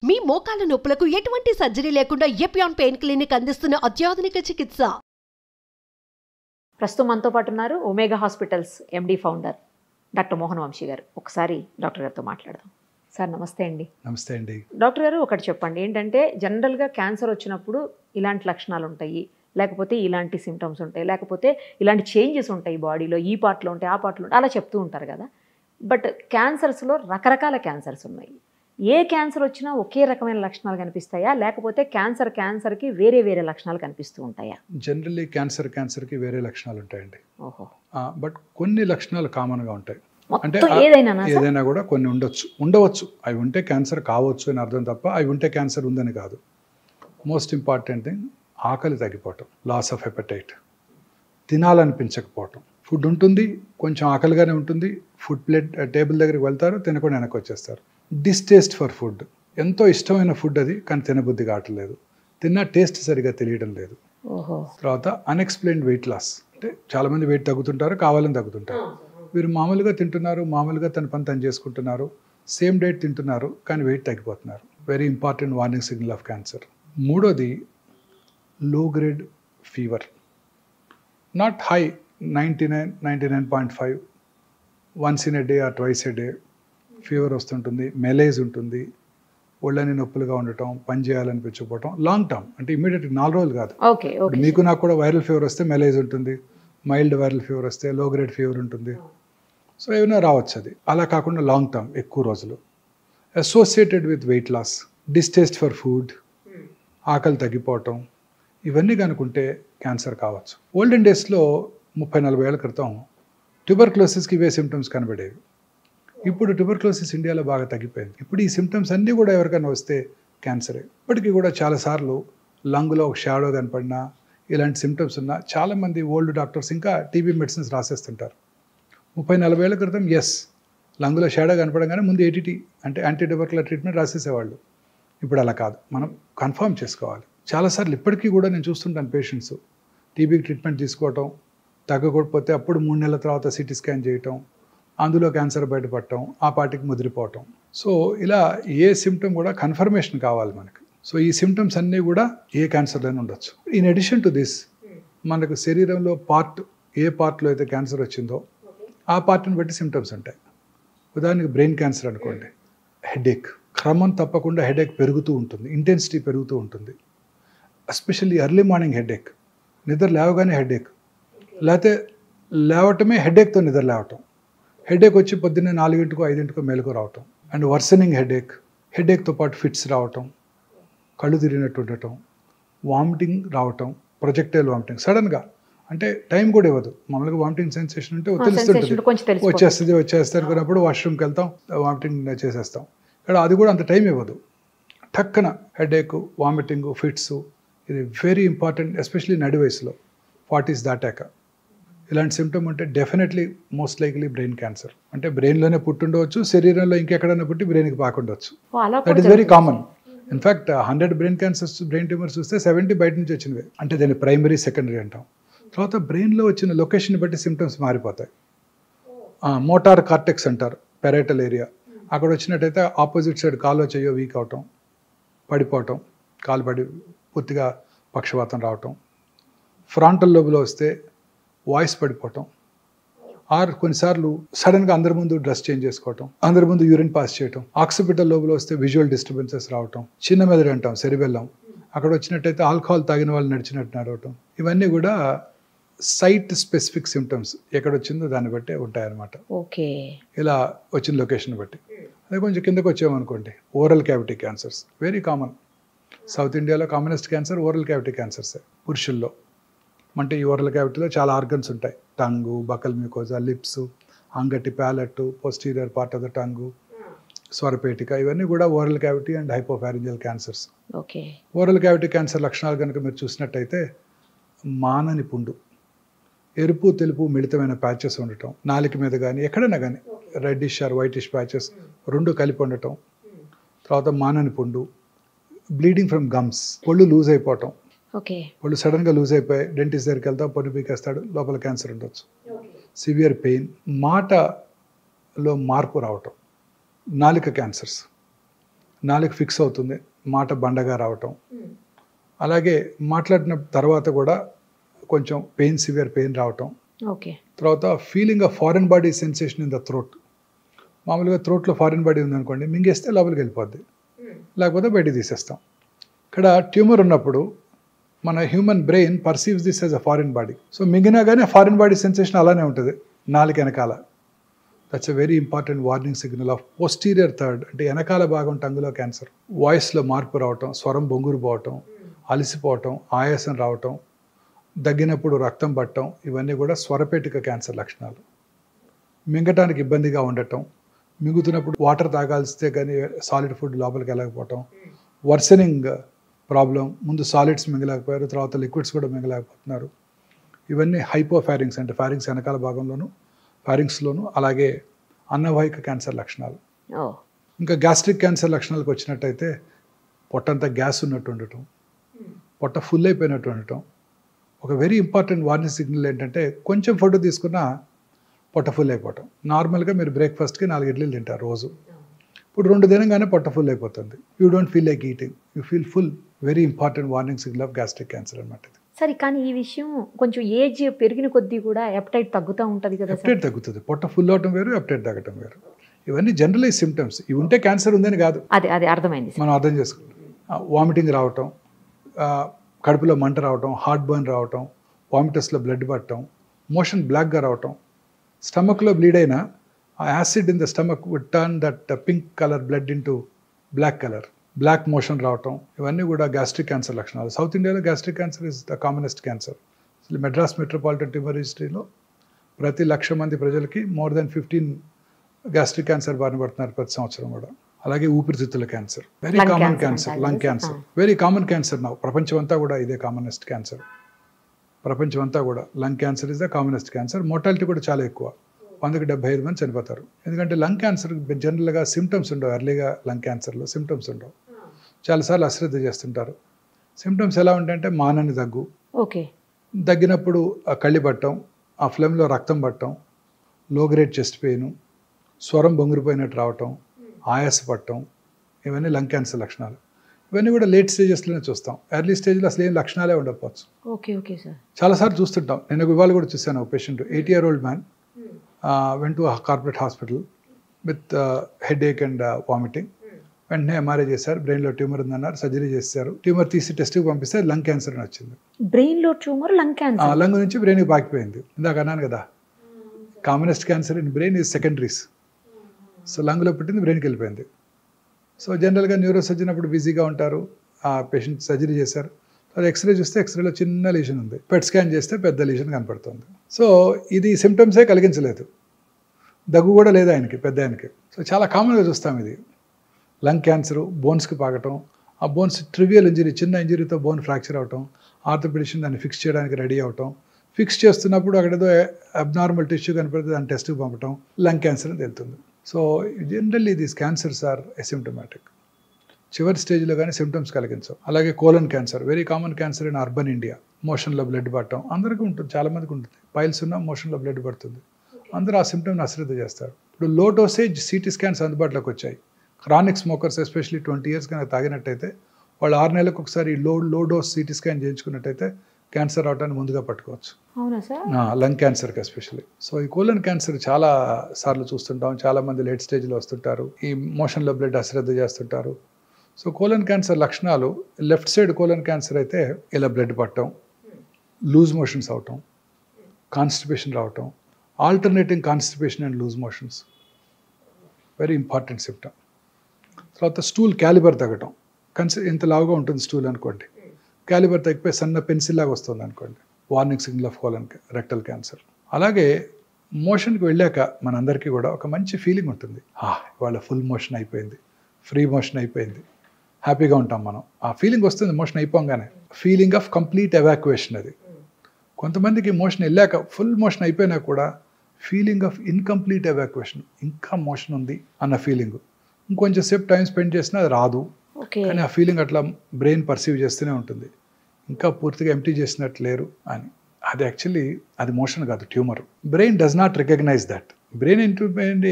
మీ మోకాల నొప్పులకు ఎటువంటి సర్జరీ లేకుండా ఎపియాన్ పెయిన్ క్లినిక్ అందిస్తున్న అత్యాధునిక చికిత్స. ప్రస్తుతం మనతో పాటు ఉన్నారు ఒమేగా హాస్పిటల్స్ ఎండి ఫౌండర్ డాక్టర్ మోహన్ వంశీ గారు. ఒకసారి డాక్టర్ గారితో మాట్లాడదాం. సార్ నమస్తే అండి. నమస్తే అండి. డాక్టర్ గారు ఒకటి చెప్పండి, ఏంటంటే జనరల్గా క్యాన్సర్ వచ్చినప్పుడు ఇలాంటి లక్షణాలు ఉంటాయి, లేకపోతే ఇలాంటి సిమ్టమ్స్ ఉంటాయి, లేకపోతే ఇలాంటి చేంజెస్ ఉంటాయి బాడీలో, ఈ పార్ట్లో ఉంటాయి ఆ పార్ట్లో ఉంటాయి, అలా చెప్తూ ఉంటారు కదా. బట్ క్యాన్సర్స్లో రకరకాల క్యాన్సర్స్ ఉన్నాయి. ఏ క్యాన్సర్ వచ్చినా ఒకే రకమైన లక్షణాలు కనిపిస్తాయా, లేకపోతే క్యాన్సర్కి వేరే వేరే లక్షణాలు కనిపిస్తూ ఉంటాయా? జనరల్లీ క్యాన్సర్కి వేరే లక్షణాలు ఉంటాయండి. ఓహో. బట్ కొన్ని లక్షణాలు కామన్గా ఉంటాయి. అంటే ఏదైనా కూడా కొన్ని ఉండవచ్చు. అవి ఉంటే క్యాన్సర్ కావచ్చు అని అర్థం తప్ప అవి ఉంటే క్యాన్సర్ ఉందని కాదు. మోస్ట్ ఇంపార్టెంట్ థింగ్ ఆకలి తగ్గిపోవటం, లాస్ ఆఫ్ హెపటైట్, తినాలనిపించకపోవటం. ఫుడ్ ఉంటుంది, కొంచెం ఆకలిగానే ఉంటుంది, ఫుడ్ ప్లేట్ టేబుల్ దగ్గరికి వెళ్తారు, తినకుండా వెనక్కి వచ్చేస్తారు. డిస్టేస్ట్ ఫర్ ఫుడ్, ఎంతో ఇష్టమైన ఫుడ్ అది, కానీ తినబుద్ధి కావట్లేదు, తిన్న టేస్ట్ సరిగా తెలియడం లేదు. తర్వాత అన్ఎక్స్ప్లెయిన్డ్ వెయిట్ లాస్, అంటే చాలామంది వెయిట్ తగ్గుతుంటారు, కావాలని తగ్గుతుంటారు. వీరు మామూలుగా తింటున్నారు, మామూలుగా తన పని తను చేసుకుంటున్నారు, సేమ్ డైట్ తింటున్నారు, కానీ వెయిట్ తగ్గిపోతున్నారు. Very important warning signal of cancer. మూడోది లో grade fever, not high, 99, 99.5, once in a day or twice a day fever వస్తుంటుంది, మెలేజ్ ఉంటుంది, ఒళ్ళని నొప్పులుగా ఉండటం, పని చేయాలనిపించకపోవటం. లాంగ్ టర్మ్ అంటే ఇమీడియట్ 4 రోజులు కాదు. మీకు నాకు కూడా వైరల్ ఫీవర్ వస్తే మెలేజ్ ఉంటుంది, మైల్డ్ వైరల్ ఫీవర్ వస్తే లో గ్రేడ్ ఫీవర్ ఉంటుంది. సో ఏమైనా రావచ్చు అది. అలా కాకుండా లాంగ్ టర్మ్ ఎక్కువ రోజులు associated with weight loss, distaste for food, ఆకలి తగ్గిపోవటం, ఇవన్నీ కనుకుంటే క్యాన్సర్ కావచ్చు. ఓల్డెన్ డేస్లో 30-40 ఏళ్ల క్రితం ట్యూబర్క్లోసిస్కి ఇవే సిమ్టమ్స్ కనబడేవి. ఇప్పుడు ట్యూబర్క్లోసిస్ ఇండియాలో బాగా తగ్గిపోయింది. ఇప్పుడు ఈ సిమ్టమ్స్ అన్నీ కూడా ఎవరికైనా వస్తే క్యాన్సరే. ఇప్పటికీ కూడా చాలాసార్లు లంగ్లో ఒక షాడో కనపడినా, ఇలాంటి సిమ్టమ్స్ ఉన్నా చాలామంది ఓల్డ్ డాక్టర్స్ ఇంకా టీబీ మెడిసిన్స్ రాసేస్తుంటారు. 30-40 ఏళ్ల క్రితం లంగ్లో షాడో కనపడగానే ముందు ఏటీటీ అంటే యాంటీ ట్యూబర్కులర్ ట్రీట్మెంట్ రాసేసేవాళ్ళు. ఇప్పుడు అలా కాదు, మనం కన్ఫర్మ్ చేసుకోవాలి. చాలాసార్లు ఇప్పటికీ కూడా నేను చూస్తుంటాను పేషెంట్స్ టీబీకి ట్రీట్మెంట్ తీసుకోవటం, తగ్గకపోతే అప్పుడు 3 నెలల తర్వాత సిటీ స్కాన్ చేయటం, అందులో క్యాన్సర్ బయటపడటం, ఆ పార్టీకి ముదిరిపోవటం. సో ఇలా ఏ సిమ్టమ్ కూడా కన్ఫర్మేషన్ కావాలి మనకి. సో ఈ సిమ్టమ్స్ అన్నీ కూడా ఏ క్యాన్సర్లోనే ఉండొచ్చు. ఇన్ అడిషన్ టు దిస్, మనకు శరీరంలో ఏ పార్ట్లో అయితే క్యాన్సర్ వచ్చిందో ఆ పార్ట్ని బట్టి సిమ్టమ్స్ ఉంటాయి. ఉదాహరణకి బ్రెయిన్ క్యాన్సర్ అనుకోండి, హెడేక్, క్రమం తప్పకుండా హెడేక్ పెరుగుతూ ఉంటుంది, ఇంటెన్సిటీ పెరుగుతూ ఉంటుంది. ఎస్పెషల్లీ ఎర్లీ మార్నింగ్ హెడేక్, నిద్ర లేవగానే హెడేక్, లేకపోతే లేవటమే హెడేక్తో నిద్ర లేవటం, హెడేక్ వచ్చి పొద్దున్నే 4 5 మేలుకు రావటం, అండ్ వర్సనింగ్ హెడేక్తో పాటు ఫిట్స్ రావటం, కళ్ళు తిరిగినట్టు ఉండటం, వామిటింగ్ రావటం, ప్రొజెక్టైల్ వామిటింగ్ సడన్గా, అంటే టైం కూడా ఇవ్వదు. మామూలుగా వామిటింగ్ సెన్సేషన్ ఉంటే తెలుస్తుంటుంది, వచ్చేస్తే అనుకున్నప్పుడు వాష్రూమ్కి వెళ్తాం, వామిటింగ్ చేసేస్తాం. ఇక్కడ అది కూడా అంత టైం ఇవ్వదు. టక్కన హెడేక్, వామిటింగ్, ఫిట్స్, ఇది వెరీ ఇంపార్టెంట్, ఎస్పెషలీ నడి వయసులో 40s దాటాక. ఇలాంటి సిమ్టమ్ ఉంటే definitely most likely brain cancer. అంటే బ్రెయిన్లోనే పుట్టుండవచ్చు, శరీరంలో ఇంకెక్కడైనా పుట్టి బ్రెయిన్కి పాకుండవచ్చు. That is very common. In fact 100 brain cancers, brain tumours చూస్తే 70 బయట నుంచి వచ్చినవి. అంటే దాన్ని ప్రైమరీ, సెకండరీ అంటాం. తర్వాత బ్రెయిన్లో వచ్చిన లొకేషన్ బట్టి సిమ్టమ్స్ మారిపోతాయి. మోటార్ కార్టెక్స్ అంటారు, పెరైటల్ ఏరియా, అక్కడ వచ్చినట్టయితే ఆపోజిట్ సైడ్ కాల్లో చెయ్యో వీక్ అవటం, పడిపోవటం, కాలు పడి పూర్తిగా పక్షవాతం రావటం. ఫ్రాంటల్ లోబులో వస్తే వాయిస్ పడిపోవటం, ఆర్ కొన్నిసార్లు సడన్గా అందరి ముందు డ్రెస్ చేంజ్ చేసుకోవటం, అందరి ముందు యూరిన్ పాస్ చేయటం. ఆక్సిపిటల్ లోబులో వస్తే విజువల్ డిస్టర్బెన్సెస్ రావటం. చిన్న మెదడు అంటాం, సెరిబెల్లం, అక్కడ వచ్చినట్టయితే ఆల్కహాల్ తాగిన వాళ్ళు నడిచినట్టు నడవటం. ఇవన్నీ కూడా సైట్ స్పెసిఫిక్ సిమ్టమ్స్, ఎక్కడ వచ్చిందో దాన్ని బట్టే ఉంటాయన్నమాట. ఓకే, ఇలా వచ్చిన లొకేషన్ బట్టి. అదే కొంచెం కిందకు వచ్చామనుకోండి, oral cavity cancers very common. South ఇండియాలో కామనెస్ట్ క్యాన్సర్ ఓరల్ క్యావిటీ క్యాన్సర్సే పురుషుల్లో. అంటే ఈ ఓరల్ క్యావిటీలో చాలా ఆర్గన్స్ ఉంటాయి, టంగు, బకల్ మ్యూకోజా, లిప్స్, అంగటి, palate, posterior part of the tongue, స్వరపేటిక, ఇవన్నీ కూడా oral cavity and hypopharyngeal cancers. Okay. Oral cavity cancer లక్షణాలు కనుక మీరు చూసినట్టయితే మానని పుండు, ఎరుపు తెలుపు మిళితమైన ప్యాచెస్ ఉండటం, నాలుక మీద కానీ ఎక్కడైనా కానీ రెడ్డిష్ ఆర్ వైటిష్ ప్యాచెస్ 2 కలిపి ఉండటం. తర్వాత మానని పుండు, బ్లీడింగ్ ఫ్రమ్ గమ్స్, ఒళ్ళు లూజ్ అయిపోవటం. ఒళ్ళు సడన్గా లూజ్ అయిపోయి డెంటిస్ట్ దగ్గరికి వెళ్తాం, పొన్ను పీకేస్తాడు, లోపల క్యాన్సర్ ఉండొచ్చు. సివియర్ పెయిన్, మాటలో మార్పు రావటం, నాలుక క్యాన్సర్స్, నాలుగు ఫిక్స్ అవుతుంది, మాట బండగా రావటం, అలాగే మాట్లాడిన తర్వాత కూడా కొంచెం సివియర్ పెయిన్ రావటం, ఓకే. తర్వాత feeling of foreign body sensation in the throat. మామూలుగా థ్రోట్లో ఫారెన్ బాడీ ఉందనుకోండి, మింగేస్తే లోపలికి వెళ్ళిపోద్ది, లేకపోతే బయటికి తీసేస్తాం. ఇక్కడ ట్యూమర్ ఉన్నప్పుడు మన human brain perceives this as a foreign body. So మింగినా కానీ ఫారిన్ బాడీ సెన్సేషన్ అలానే ఉంటుంది నాలుగు వెనకాల. That's a very important warning signal of posterior third, అంటే వెనకాల భాగం టంగులో క్యాన్సర్. వాయిస్లో మార్పు రావటం, స్వరం బొంగురు పోవటం, అలసిపోవటం, ఆయాసం రావటం, దగ్గినప్పుడు రక్తం పట్టడం, ఇవన్నీ కూడా స్వరపేటిక క్యాన్సర్ లక్షణాలు. మింగటానికి ఇబ్బందిగా ఉండటం, మింగుతున్నప్పుడు వాటర్ తాగాల్స్తే కానీ సాలిడ్ ఫుడ్ లోపలికి వెళ్ళకపోవటం, వర్సనింగ్ ప్రాబ్లం, ముందు సాలిడ్స్ మింగలేకపోయారు, తర్వాత లిక్విడ్స్ కూడా మింగలేకపోతున్నారు. ఇవన్నీ హైపోఫారింగ్స్, అంటే ఫారింగ్స్ వెనకాల భాగంలోను ఫారింగ్స్లోను, అలాగే అన్నవాహిక క్యాన్సర్ లక్షణాలు. ఇంకా గ్యాస్ట్రిక్ క్యాన్సర్ లక్షణాలకు వచ్చినట్టయితే పొట్టంతా గ్యాస్ ఉన్నట్టు ఉండటం, పొట్ట ఫుల్ అయిపోయినట్టు ఉండటం. ఒక వెరీ ఇంపార్టెంట్ వార్నింగ్ సిగ్నల్ ఏంటంటే కొంచెం ఫుడ్ తీసుకున్నా పొట్ట ఫుల్ అయిపోవటం. నార్మల్గా మీరు బ్రేక్ఫాస్ట్కి 4 ఇడ్లీలు తింటారు రోజు, ఇప్పుడు 2 తినగానే పొట్ట ఫుల్ అయిపోతుంది. You don't feel like eating, you feel full. Very important warning signal of gastric cancer అనమాట ఇది. సరే, కానీ ఈ విషయం కొంచెం ఏజ్ పెరిగిన కొద్దీ కూడా ఎప్టైట్ తగ్గుతూ ఉంటుంది కదా? ఎప్టైట్ తగ్గుతుంది, పొట్ట ఫుల్ అవటం వేరు, ఎప్టైట్ తగ్గటం వేరు. ఇవన్నీ జనరలైజ్ సిమ్టమ్స్. ఇవి ఉంటే క్యాన్సర్ ఉందని కాదు, అదే అర్థమైంది. మనం అర్థం చేసుకుంటాం. వామిటింగ్ రావటం, కడుపులో మంట రావటం, హార్ట్ బర్న్ రావటం, వామిటస్లో బ్లడ్ పట్టడం, మోషన్ బ్లాక్గా రావటం, స్టమక్లో బ్లీడ్ అయినా ఆ acid in the stomach would turn that pink colour blood into black colour, black motion రావటం, ఇవన్నీ కూడా గ్యాస్ట్రిక్ క్యాన్సర్ లక్షణాలు. సౌత్ ఇండియాలో gastric cancer is the commonest cancer. Madras metropolitan tumour రిజిస్ట్రీలో ప్రతి 1,00,000 మంది ప్రజలకి మోర్ దెన్ 15 గ్యాస్ట్రిక్ క్యాన్సర్ బారిన పడుతున్నారు ప్రతి సంవత్సరం కూడా. అలాగే ఊపిరితిత్తుల cancer, very common cancer. Lung cancer very common cancer నా ప్రపంచం అంతా కూడా ఇదే కామనెస్ట్ క్యాన్సర్. ప్రపంచం అంతా కూడా lung cancer is the commonest cancer. Mortality కూడా చాలా ఎక్కువ, 100కి 75 మంది చనిపోతారు. ఎందుకంటే లంగ్ క్యాన్సర్ జనరల్గా సిమ్టమ్స్ ఉండవు. ఎర్లీగా లంగ్ క్యాన్సర్లో సిమ్టమ్స్ ఉండవు, చాలాసార్లు అశ్రద్ధ చేస్తుంటారు. సిమ్టమ్స్ ఎలా ఉంటాయంటే మానని దగ్గు, ఓకే, దగ్గినప్పుడు ఆ కళ్ళి పట్టడం, ఆ ఫ్లెమ్లో రక్తం పట్టడం, లో గ్రేడ్ చెస్ట్ పెయిన్, స్వరం బొంగిరిపోయినట్టు రావటం, ఆయాస పట్టడం, ఇవన్నీ లంగ్ క్యాన్సర్ లక్షణాలు. ఇవన్నీ కూడా లేట్ స్టేజెస్లోనే చూస్తాం. ఎర్లీ స్టేజ్లో అసలు ఏం లక్షణాలే ఉండకపోవచ్చు. Okay okay sir. చాలాసార్లు చూస్తుంటాం. నేను ఇవాళ కూడా చూశాను ఒక patient, 80-year-old man went to a corporate hospital with headache and vomiting. వెంటనే ఎంఆర్ఐ చేశారు, బ్రెయిన్లో ట్యూమర్ ఉందన్నారు, సర్జరీ చేశారు. ట్యూమర్ తీసి టెస్ట్కి పంపిస్తే లంగ్ క్యాన్సర్ అని వచ్చింది. బ్రెయిన్లో ట్యూమర్, లంగ్ క్యాన్సర్, లంగ్ నుంచి బ్రెయిన్కి పాకిపోయింది. ఇందాక అన్నాను కదా, commonest cancer in brain is secondaries. So లంగ్లో పుట్టింది బ్రెయిన్కి వెళ్ళిపోయింది. సో జనరల్గా న్యూరో సర్జన్ అప్పుడు బిజీగా ఉంటారు. ఆ పేషెంట్ సర్జరీ చేశారు, అది ఎక్స్రే చూస్తే ఎక్స్రేలో చిన్న లీషన్ ఉంది, పెట్ స్కాన్ చేస్తే పెద్ద లీషన్ కనపడుతుంది. సో ఇది సిమ్టమ్సే కలిగించలేదు, దగ్గు కూడా లేదు ఆయనకి, పెద్ద ఆయనకి. సో చాలా కామన్గా చూస్తాం ఇది. లంగ్ క్యాన్సరు, బోన్స్కి పాకటం, ఆ బోన్స్ ట్రివియల్ ఇంజరీ, చిన్న ఇంజరీతో బోన్ ఫ్రాక్చర్ అవటం, ఆర్థోపెడిషన్ దాన్ని ఫిక్స్ చేయడానికి రెడీ అవటం, ఫిక్స్ చేస్తున్నప్పుడు అక్కడేదో అబ్నార్మల్ టిష్యూ కనపడితే దాన్ని టెస్ట్కి పంపటం, లంగ్ క్యాన్సర్ అని తెలుస్తుంది. So generally these cancers are asymptomatic. చివరి స్టేజ్లో కానీ సిమ్టమ్స్ కలిగించవు. అలాగే colon cancer, very common cancer in urban India. మోషన్లో బ్లడ్ పట్టడం అందరికీ ఉంటుంది, చాలామందికి ఉంటుంది. పైల్స్ ఉన్న మోషన్లో బ్లడ్ పడుతుంది, అందరూ ఆ సిమ్టమ్ని అశ్రద్ధ చేస్తారు. ఇప్పుడు లో డోసేజ్ సిటీ స్కాన్స్ అందుబాటులోకి వచ్చాయి. క్రానిక్ స్మోకర్స్ ఎస్పెషల్లీ 20 years కనుక తాగినట్టయితే వాళ్ళు 6 నెలలకు ఒకసారి లో డోస్ సిటీ స్కాన్ చేయించుకున్నట్టయితే క్యాన్సర్ అవటాన్ని ముందుగా పట్టుకోవచ్చు. అవునా సార్? లంగ్ క్యాన్సర్కి ఎస్పెషల్లీ. సో ఈ కోలన్ క్యాన్సర్ చాలా సార్లు చూస్తుంటాం, చాలామంది లేట్ స్టేజ్లో వస్తుంటారు, ఈ మోషన్లో బ్లడ్ అశ్రద్ధ చేస్తుంటారు. సో కోలన్ క్యాన్సర్ లక్షణాలు, లెఫ్ట్ సైడ్ కోలన్ క్యాన్సర్ అయితే ఇలా బ్లడ్ పట్టడం, లూజ్ మోషన్స్ అవటం, కాన్స్టిపేషన్ రావటం, alternating constipation and loose motions, very important symptom. తర్వాత స్టూల్ క్యాలిబర్ తగ్గటం, ఇంత లావుగా ఉంటుంది స్టూల్ అనుకోండి, క్యాలిబర్ తగ్గిపోయి సన్న పెన్సిల్ లాగా వస్తుంది అనుకోండి, warning signal of colon rectal cancer. అలాగే మోషన్కి వెళ్ళాక మనందరికీ కూడా ఒక మంచి ఫీలింగ్ ఉంటుంది, ఇవాళ ఫుల్ మోషన్ అయిపోయింది, ఫ్రీ మోషన్ అయిపోయింది, హ్యాపీగా ఉంటాం మనం. ఆ ఫీలింగ్ వస్తుంది మోషన్ అయిపోగానే, ఫీలింగ్ ఆఫ్ కంప్లీట్ ఎవాక్యుయేషన్. అది కొంతమందికి మోషన్ వెళ్ళాక ఫుల్ మోషన్ అయిపోయినా కూడా ఫీలింగ్ ఆఫ్ ఇన్కంప్లీట్ ఎవాక్యుయేషన్, ఇంకా మోషన్ ఉంది అన్న ఫీలింగ్. ఇంకొంచెం సేపు టైం స్పెండ్ చేసినా అది రాదు, కానీ ఆ ఫీలింగ్ అట్లా బ్రెయిన్ పర్సీవ్ చేస్తూనే ఉంటుంది, ఇంకా పూర్తిగా ఎంప్టీ చేసినట్టు లేరు అని. అది యాక్చువల్లీ అది మోషన్ కాదు, tumour. Brain does not recognise that. Brain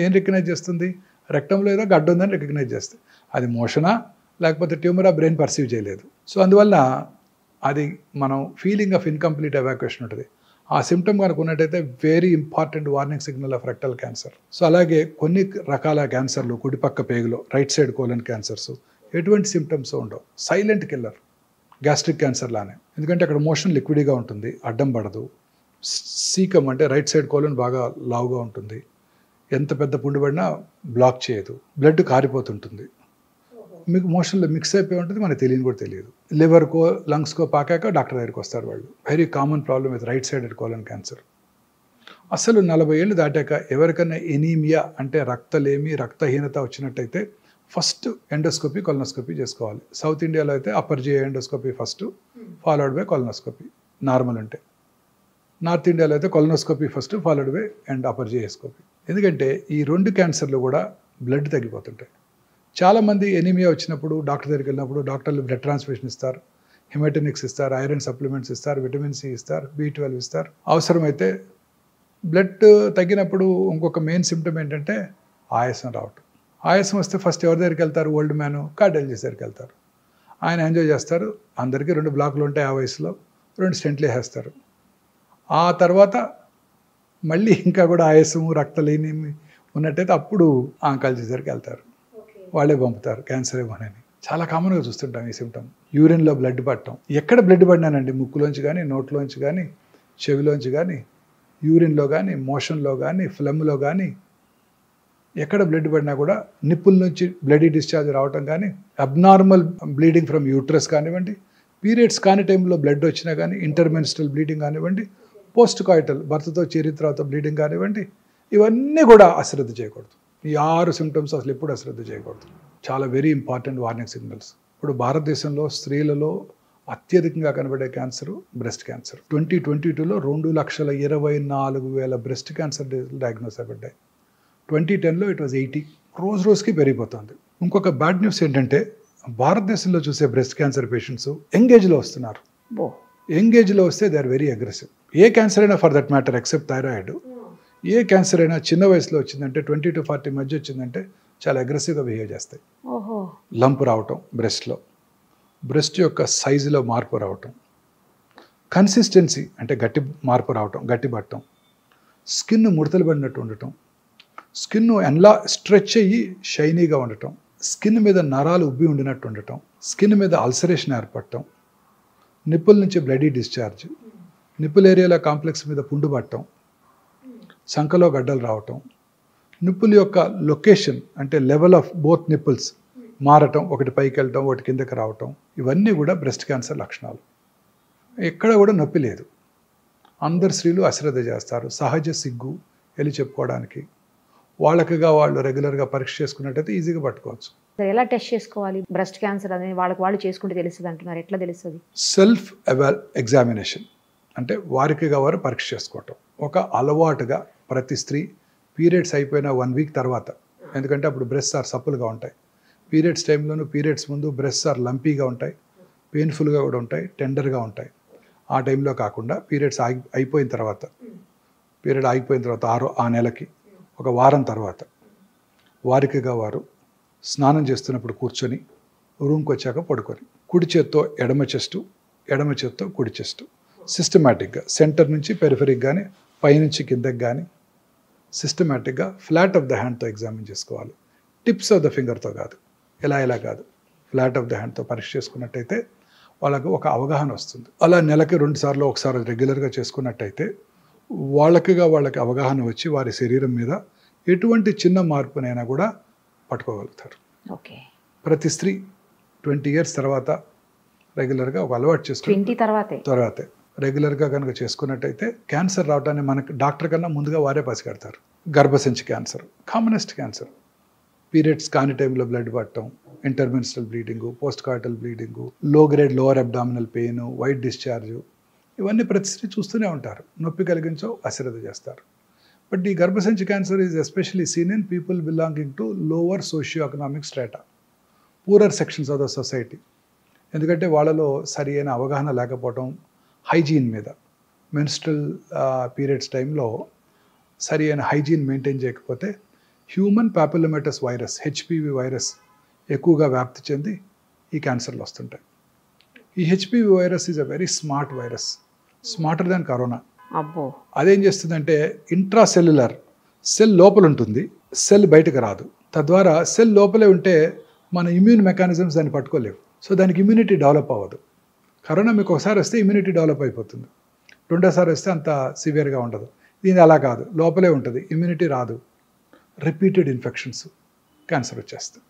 ఏం రికగ్నైజ్ చేస్తుంది, రెక్టంలో ఏదో గడ్డ ఉందని రికగ్నైజ్ చేస్తుంది. అది మోషనా లేకపోతే ట్యూమరా బ్రెయిన్ పర్సీవ్ చేయలేదు. సో అందువల్ల అది మనం ఫీలింగ్ ఆఫ్ ఇన్కంప్లీట్ ఎవాక్యుయేషన్ ఉంటుంది. ఆ సిమ్టమ్ కనుక ఉన్నట్టయితే very important warning signal of rectal cancer. So అలాగే కొన్ని రకాల క్యాన్సర్లు కుడిపక్క పేగులో రైట్ సైడ్ కోలన్ క్యాన్సర్స్ ఎటువంటి సిమ్టమ్స్ ఉండవు, సైలెంట్ కిల్లర్. గ్యాస్ట్రిక్ క్యాన్సర్ లానే, ఎందుకంటే అక్కడ మోషన్ లిక్విడ్గా ఉంటుంది, అడ్డం పడదు. సీకమ్ అంటే రైట్ సైడ్ కోలన్ బాగా లావుగా ఉంటుంది, ఎంత పెద్ద పుండు పడినా బ్లాక్ చేయదు, బ్లడ్ కారిపోతుంటుంది, మీకు మోషన్లో మిక్స్ అయిపోయి ఉంటుంది, మనకు తెలియని కూడా తెలియదు. లివర్కో లంగ్స్కో పాకాక డాక్టర్ దగ్గరికి వస్తారు వాళ్ళు. Very common problem with right sided colon cancer. అసలు 40 ఏళ్ళు దాటాక ఎవరికైనా ఎనీమియా అంటే రక్తలేమి రక్తహీనత వచ్చినట్టయితే ఫస్ట్ ఎండోస్కోపీ కొలనోస్కోపీ చేసుకోవాలి. సౌత్ ఇండియాలో అయితే upper GI endoscopy first, followed by colonoscopy normal ఉంటే. నార్త్ ఇండియాలో అయితే colonoscopy first, followed by and upper GI scopy. ఎందుకంటే ఈ 2 క్యాన్సర్లు కూడా బ్లడ్ తగ్గిపోతుంటాయి. చాలామంది ఎనీమియా వచ్చినప్పుడు డాక్టర్ దగ్గరికి వెళ్ళినప్పుడు డాక్టర్లు బ్లడ్ ట్రాన్స్ఫ్యూషన్ ఇస్తారు, హిమటోనిక్స్ ఇస్తారు, ఐరన్ సప్లిమెంట్స్ ఇస్తారు, విటమిన్ సి ఇస్తారు, B12 ఇస్తారు. అవసరమైతే బ్లడ్ తగ్గినప్పుడు ఇంకొక మెయిన్ సిమ్టమ్ ఏంటంటే ఆయాసం రావటం. ఆయాసం వస్తే ఫస్ట్ ఎవరి దగ్గరికి వెళ్తారు? ఓల్డ్ మ్యాన్ కార్డియాలజిస్ట్ దగ్గరికి వెళ్తారు. ఆయన ఎంజాయ్ చేస్తారు, అందరికీ 2 బ్లాకులు ఉంటాయి, ఆ వయసులో 2 స్టెంట్లు వేసేస్తారు. ఆ తర్వాత మళ్ళీ ఇంకా కూడా ఆయాసము రక్తలేని ఉన్నట్టయితే అప్పుడు ఆంకాలజిస్ట్ దగ్గరికి వెళ్తారు, వాళ్ళే పంపుతారు క్యాన్సర్ ఏమోనని. చాలా కామన్గా చూస్తుంటాం ఈ సిమ్టమ్. యూరిన్లో బ్లడ్ పట్టడం. ఎక్కడ బ్లడ్ పడినానండి, ముక్కులోంచి కానీ నోట్లోంచి కానీ చెవిలోంచి కానీ యూరిన్లో కానీ మోషన్లో కానీ ఫ్లమ్లో కానీ ఎక్కడ బ్లడ్ పడినా కూడా నిప్పుల నుంచి బ్లడీ డిశ్చార్జ్ రావటం కానీ, అబ్నార్మల్ బ్లీడింగ్ ఫ్రమ్ యూట్రస్ కానివ్వండి, పీరియడ్స్ కాని టైంలో బ్లడ్ వచ్చినా కానీ, ఇంటర్మెన్స్ట్రల్ బ్లీడింగ్ కానివ్వండి, పోస్ట్ కాయిటల్ భర్తతో చేరిన తర్వాత బ్లీడింగ్ కానివ్వండి, ఇవన్నీ కూడా అశ్రద్ధ చేయకూడదు. ఈ 6 సిమ్టమ్స్ అసలు ఎప్పుడు అశ్రద్ధ చేయకూడదు. చాలా వెరీ ఇంపార్టెంట్ వార్నింగ్ సిగ్నల్స్. ఇప్పుడు భారతదేశంలో స్త్రీలలో అత్యధికంగా కనబడే క్యాన్సర్ బ్రెస్ట్ క్యాన్సర్. 2022లో 2,24,000 బ్రెస్ట్ క్యాన్సర్ డయాగ్నోస్ అయ్యాయి. 2010లో ఇట్ వాజ్ 80. రోజుకి పెరిగిపోతుంది. ఇంకొక బ్యాడ్ న్యూస్ ఏంటంటే భారతదేశంలో చూసే బ్రెస్ట్ క్యాన్సర్ పేషెంట్స్ యంగేజ్లో వస్తున్నారు. యంగేజ్లో వస్తే దే ఆర్ వెరీ అగ్రెసివ్. ఏ క్యాన్సర్ అయినా for that matter except thyroid, ఏ క్యాన్సర్ అయినా చిన్న వయసులో వచ్చిందంటే 20 to 40 మధ్య వచ్చిందంటే చాలా అగ్రెసివ్గా బిహేవ్ చేస్తాయి. లంప్ రావటం బ్రెస్ట్లో, బ్రెస్ట్ యొక్క సైజులో మార్పు రావటం, కన్సిస్టెన్సీ అంటే గట్టి మార్పు రావటం, గట్టి పట్టడం, స్కిన్ ముడతలు పడినట్టు ఉండటం, స్కిన్ ఎలా స్ట్రెచ్ అయ్యి షైనీగా ఉండటం, స్కిన్ మీద నరాలు ఉబ్బి ఉండినట్టు ఉండటం, స్కిన్ మీద అల్సరేషన్ ఏర్పడటం, నిప్పుల నుంచి బ్లడీ డిశ్చార్జ్, నిప్పుల్ ఏరియాల కాంప్లెక్స్ మీద పుండు పట్టడం, సంకలో గడ్డలు రావటం, నిప్పుల యొక్క లొకేషన్ అంటే లెవెల్ ఆఫ్ బోత్ నిప్పుల్స్ మారటం, ఒకటి పైకి వెళ్ళటం ఒకటి కిందకి రావటం, ఇవన్నీ కూడా బ్రెస్ట్ క్యాన్సర్ లక్షణాలు. ఎక్కడ కూడా నొప్పి లేదు. అందరు స్త్రీలు అశ్రద్ధ చేస్తారు, సహజ సిగ్గు వెళ్ళి చెప్పుకోవడానికి. వాళ్ళకిగా వాళ్ళు రెగ్యులర్గా పరీక్ష చేసుకున్నట్టయితే ఈజీగా పట్టుకోవచ్చు. ఎలా టెస్ట్ చేసుకోవాలి బ్రెస్ట్ క్యాన్సర్ అనేది? వాళ్ళు చేసుకుంటే తెలుస్తుంది అంటున్నారు, ఎట్లా తెలుస్తుంది? సెల్ఫ్ ఎగ్జామినేషన్ అంటే వారికిగా వారు పరీక్ష చేసుకోవటం ఒక అలవాటుగా ప్రతి స్త్రీ పీరియడ్స్ అయిపోయిన 1 వీక్ తర్వాత, ఎందుకంటే అప్పుడు బ్రెస్ట్ ఆర్ సప్పులుగా ఉంటాయి. పీరియడ్స్ టైంలోనూ పీరియడ్స్ ముందు బ్రెస్ట్ ఆర్ లంపీగా ఉంటాయి, పెయిన్ఫుల్గా కూడా ఉంటాయి, టెండర్గా ఉంటాయి. ఆ టైంలో కాకుండా పీరియడ్స్ అయిపోయిన తర్వాత, పీరియడ్ ఆగిపోయిన తర్వాత ఆ నెలకి 1 వారం తర్వాత వారికిగా వారు స్నానం చేస్తున్నప్పుడు కూర్చొని రూమ్కి వచ్చాక పడుకొని కుడి చేత్తో ఎడమ చెస్టు, ఎడమ చేత్తో కుడి చెస్టు సిస్టమేటిక్గా సెంటర్ నుంచి పెరిఫెరిక్ కానీ పైనుంచి కిందకి కానీ సిస్టమేటిక్గా ఫ్లాట్ ఆఫ్ ద హ్యాండ్తో ఎగ్జామిన్ చేసుకోవాలి. టిప్స్ ఆఫ్ ద ఫింగర్తో కాదు, ఎలా కాదు, ఫ్లాట్ ఆఫ్ ద హ్యాండ్తో పరీక్ష చేసుకున్నట్టయితే వాళ్ళకు ఒక అవగాహన వస్తుంది. అలా నెలకి 2 సార్లు ఒకసారి రెగ్యులర్గా చేసుకున్నట్టయితే వాళ్ళకి అవగాహన వచ్చి వారి శరీరం మీద ఎటువంటి చిన్న మార్పునైనా కూడా పట్టుకోగలుగుతారు. ఓకే. ప్రతి స్త్రీ 20 ఇయర్స్ తర్వాత రెగ్యులర్గా ఒక అలవాటు చేసుకుని తర్వాతే రెగ్యులర్గా కనుక చేసుకున్నట్టయితే క్యాన్సర్ రావడాన్ని మనకు డాక్టర్ కన్నా ముందుగా వారే పసిగడతారు. గర్భసంచి క్యాన్సర్ కామనెస్ట్ క్యాన్సర్. పీరియడ్స్ కాని టైంలో బ్లడ్ పట్టడం, intermenstrual bleeding, post coital bleeding, low grade lower abdominal pain, white discharge, ఇవన్నీ ప్రతి స్త్రీ చూస్తూనే ఉంటారు. నొప్పి కలిగించో అశ్రద్ధ చేస్తారు. బట్ ఈ గర్భసంచి cancer is especially seen in people belonging to lower socio economic strata, poorer sections of the society. ఎందుకంటే వాళ్ళలో సరి అయిన అవగాహన లేకపోవడం, హైజీన్ మీద, మెన్స్ట్రల్ పీరియడ్స్ టైంలో సరి అయిన హైజీన్ మెయింటైన్ చేయకపోతే హ్యూమన్ పాపిలోమేటస్ వైరస్ HPV వైరస్ ఎక్కువగా వ్యాప్తి చెంది ఈ క్యాన్సర్లు వస్తుంటాయి. ఈ HPV virus is a very smart virus, smarter than corona. అబ్బో. అదేం చేస్తుందంటే ఇంట్రాసెల్యులర్ సెల్ లోపల ఉంటుంది, సెల్ బయటకు రాదు. తద్వారా సెల్ లోపలే ఉంటే మన ఇమ్యూన్ మెకానిజమ్స్ దాన్ని పట్టుకోలేవు. సో దానికి ఇమ్యూనిటీ డెవలప్ అవ్వదు. కరోనా మీకు ఒకసారి వస్తే ఇమ్యూనిటీ డెవలప్ అయిపోతుంది, రెండోసారి వస్తే అంత సివియర్గా ఉండదు. దీని అలా కాదు, లోపలే ఉంటుంది, ఇమ్యూనిటీ రాదు, రిపీటెడ్ ఇన్ఫెక్షన్స్, క్యాన్సర్ వచ్చేస్తుంది.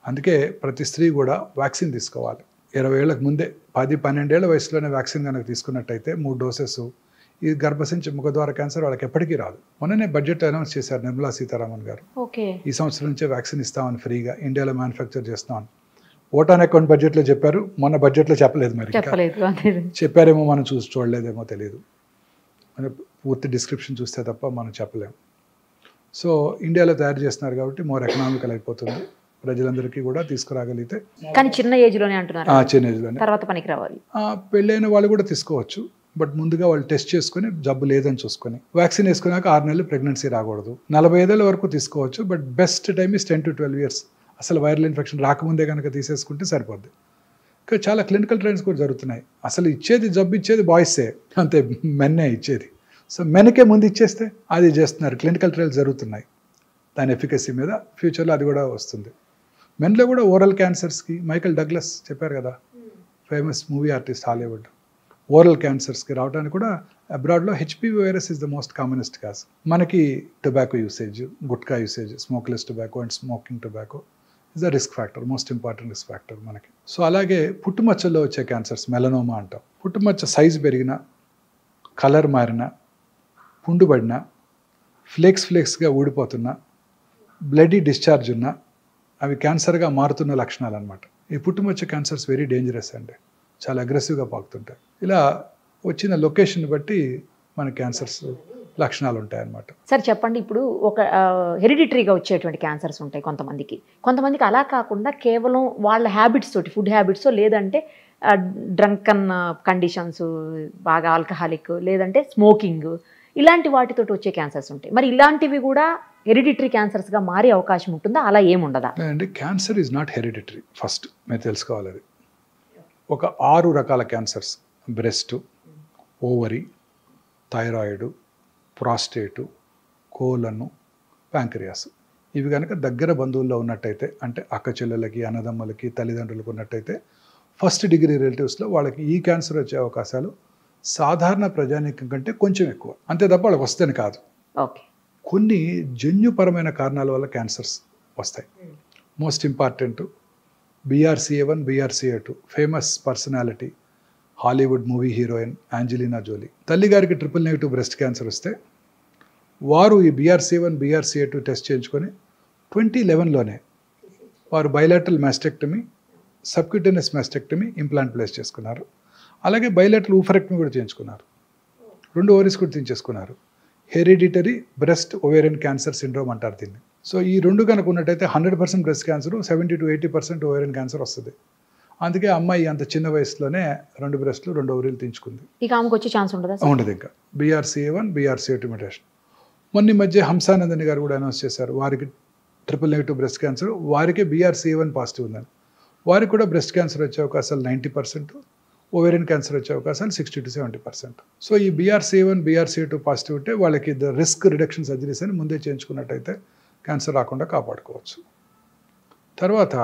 అందుకే ప్రతి స్త్రీ కూడా వ్యాక్సిన్ తీసుకోవాలి. 20 ఏళ్ళకు ముందే 10-12 ఏళ్ల వయసులోనే వ్యాక్సిన్ కనుక తీసుకున్నట్టయితే 3 డోసెస్ ఈ గర్భసంచి ముఖద్వార క్యాన్సర్ వాళ్ళకి ఎప్పటికీ రాదు. మొన్ననే బడ్జెట్ అనౌన్స్ చేశారు నిర్మలా సీతారామన్ గారు. ఓకే. ఈ సంవత్సరం నుంచే వ్యాక్సిన్ ఇస్తామని ఫ్రీగా ఇండియాలో మ్యానుఫ్యాక్చర్ చేస్తామని ఓట్ ఆన్ అకౌంట్ బడ్జెట్లో చెప్పారు, మొన్న బడ్జెట్లో చెప్పలేదు. మరి చెప్పారేమో మనం చూడలేదేమో తెలియదు, పూర్తి డిస్క్రిప్షన్ చూస్తే తప్ప మనం చెప్పలేము. సో ఇండియాలో తయారు చేస్తున్నారు కాబట్టి మోర్ ఎకనామికల్ అయిపోతుంది, ప్రజలందరికీ కూడా తీసుకురాగలిగితే. కానీ చిన్న ఏజ్లోనే అంటున్నారు, చిన్న ఏజ్లోనే, తర్వాత పనికి రావాలి. పెళ్ళైన వాళ్ళు కూడా తీసుకోవచ్చు, బట్ ముందుగా వాళ్ళు టెస్ట్ చేసుకుని జబ్బు లేదని చూసుకొని వ్యాక్సిన్ వేసుకున్నాక 6 నెలలు ప్రెగ్నెన్సీ రాకూడదు. 45 ఏళ్ళ వరకు తీసుకోవచ్చు, but best time is 10 to 12 years. అసలు వైరల్ ఇన్ఫెక్షన్ రాకముందే కనుక తీసేసుకుంటే సరిపోద్ది. ఇంకా చాలా క్లినికల్ ట్రయల్స్ కూడా జరుగుతున్నాయి. అసలు జబ్బు ఇచ్చేది బాయ్సే, అంతే, మెన్నే ఇచ్చేది. సో మెన్కే ముందు ఇచ్చేస్తే అది చేస్తున్నారు. క్లినికల్ ట్రయల్స్ జరుగుతున్నాయి దాని ఎఫికసీ మీద. ఫ్యూచర్లో అది కూడా వస్తుంది. మెన్లో కూడా ఓరల్ క్యాన్సర్స్కి మైకల్ డగ్లస్ చెప్పారు కదా, famous movie artist, Hollywood, oral క్యాన్సర్స్కి రావడానికి కూడా అబ్రాడ్లో HPV virus is the most commonest cause. మనకి tobacco usage, gutka usage, smokeless tobacco and smoking tobacco is the risk factor, most important risk factor మనకి. So అలాగే పుట్టుమచ్చల్లో వచ్చే క్యాన్సర్స్, మెలనోమా అంటాం. పుట్టుమచ్చ సైజు పెరిగిన, కలర్ మారిన, పుండుబడిన, ఫ్లేక్స్గా ఊడిపోతున్న, బ్లడీ డిశ్చార్జ్ ఉన్న, అవి క్యాన్సర్గా మారుతున్న లక్షణాలు అనమాట. ఈ పుట్టుమచ్చ క్యాన్సర్స్ వెరీ డేంజరస్ అండి, చాలా అగ్రెసివ్గా పాకుతుంటాయి. ఇలా వచ్చిన లొకేషన్ బట్టి మన క్యాన్సర్స్ లక్షణాలు ఉంటాయన్నమాట. సార్ చెప్పండి, ఇప్పుడు ఒక హెరిడిటరీగా వచ్చేటువంటి క్యాన్సర్స్ ఉంటాయి కొంతమందికి అలా కాకుండా కేవలం వాళ్ళ హ్యాబిట్స్ తోటి, ఫుడ్ హ్యాబిట్స్, లేదంటే డ్రంకన్ కండిషన్స్, బాగా ఆల్కహాలిక్, లేదంటే స్మోకింగ్, ఇలాంటి వాటితోటి వచ్చే క్యాన్సర్స్ ఉంటాయి. మరి ఇలాంటివి కూడా హెరిడిటరీ క్యాన్సర్స్గా మారే అవకాశం ఉంటుందా, అలా ఏముండదా? అండి, cancer is not hereditary. First మీరు తెలుసుకోవాలి, అది ఒక 6 రకాల క్యాన్సర్స్: బ్రెస్ట్, ఓవరీ, థైరాయిడ్, ప్రాస్టేటు, కోలను, ప్యాంక్రియాస్. ఇవి కనుక దగ్గర బంధువుల్లో ఉన్నట్టయితే, అంటే అక్క చెల్లెలకి, అన్నదమ్ములకి, తల్లిదండ్రులకు ఉన్నట్టయితే, ఫస్ట్ డిగ్రీ రిలేటివ్స్లో వాళ్ళకి ఈ క్యాన్సర్ వచ్చే అవకాశాలు సాధారణ ప్రజానీకం కంటే కొంచెం ఎక్కువ. అంతే తప్ప వాళ్ళకి వస్తేనే కాదు. ఓకే. కొన్ని జన్యుపరమైన కారణాల వల్ల క్యాన్సర్స్ వస్తాయి. Most important BRCA1, BRCA2. Famous personality, Hollywood movie heroine Angelina Jolie. తల్లిగారికి ట్రిపుల్-నెగిటివ్ బ్రెస్ట్ క్యాన్సర్ వస్తే వారు ఈ BRCA1, BRCA2 టెస్ట్ చేయించుకొని 2011లోనే వారు bilateral mastectomy, subcutaneous mastectomy, implant place చేసుకున్నారు. అలాగే బైలాటరల్ ఊఫరెక్టమీ కూడా చేయించుకున్నారు. 2 ఓవరీస్ కూడా తీయించేసుకున్నారు. Hereditary breast ovarian cancer syndrome అంటారు దీన్ని. సో ఈ 2 కనుక ఉన్నట్టయితే 100% breast cancer, 70 to 80% ovarian cancer వస్తుంది. అందుకే అమ్మాయి అంత చిన్న వయసులోనే 2 బ్రెస్ట్లు, 2 ఓవరీలు తీయించుకుంది. ఇక ఆమెకు వచ్చే ఛాన్స్ ఉండదా? ఉండదు. ఇంకా BRCA1, BRCA2 మ్యుటేషన్. మొన్న మధ్య హంసానందని గారు కూడా అనౌన్స్ చేశారు, వారికి ట్రిపుల్-నెగిటివ్ బ్రెస్ట్ క్యాన్సర్, వారికే BRCA1 పాజిటివ్ ఉందని. వారికి కూడా బ్రెస్ట్ క్యాన్సర్ వచ్చే అవకాశాలు 90%, ఓవేరియన్ క్యాన్సర్ వచ్చే అవకాశాలు 60 to 70%. సో ఈ BRCA1, BRCA2 పాజిటివ్ ఉంటే వాళ్ళకి రిస్క్ రిడక్షన్ సర్జరీస్ అని ముందే చేయించుకున్నట్టయితే క్యాన్సర్ రాకుండా కాపాడుకోవచ్చు. తర్వాత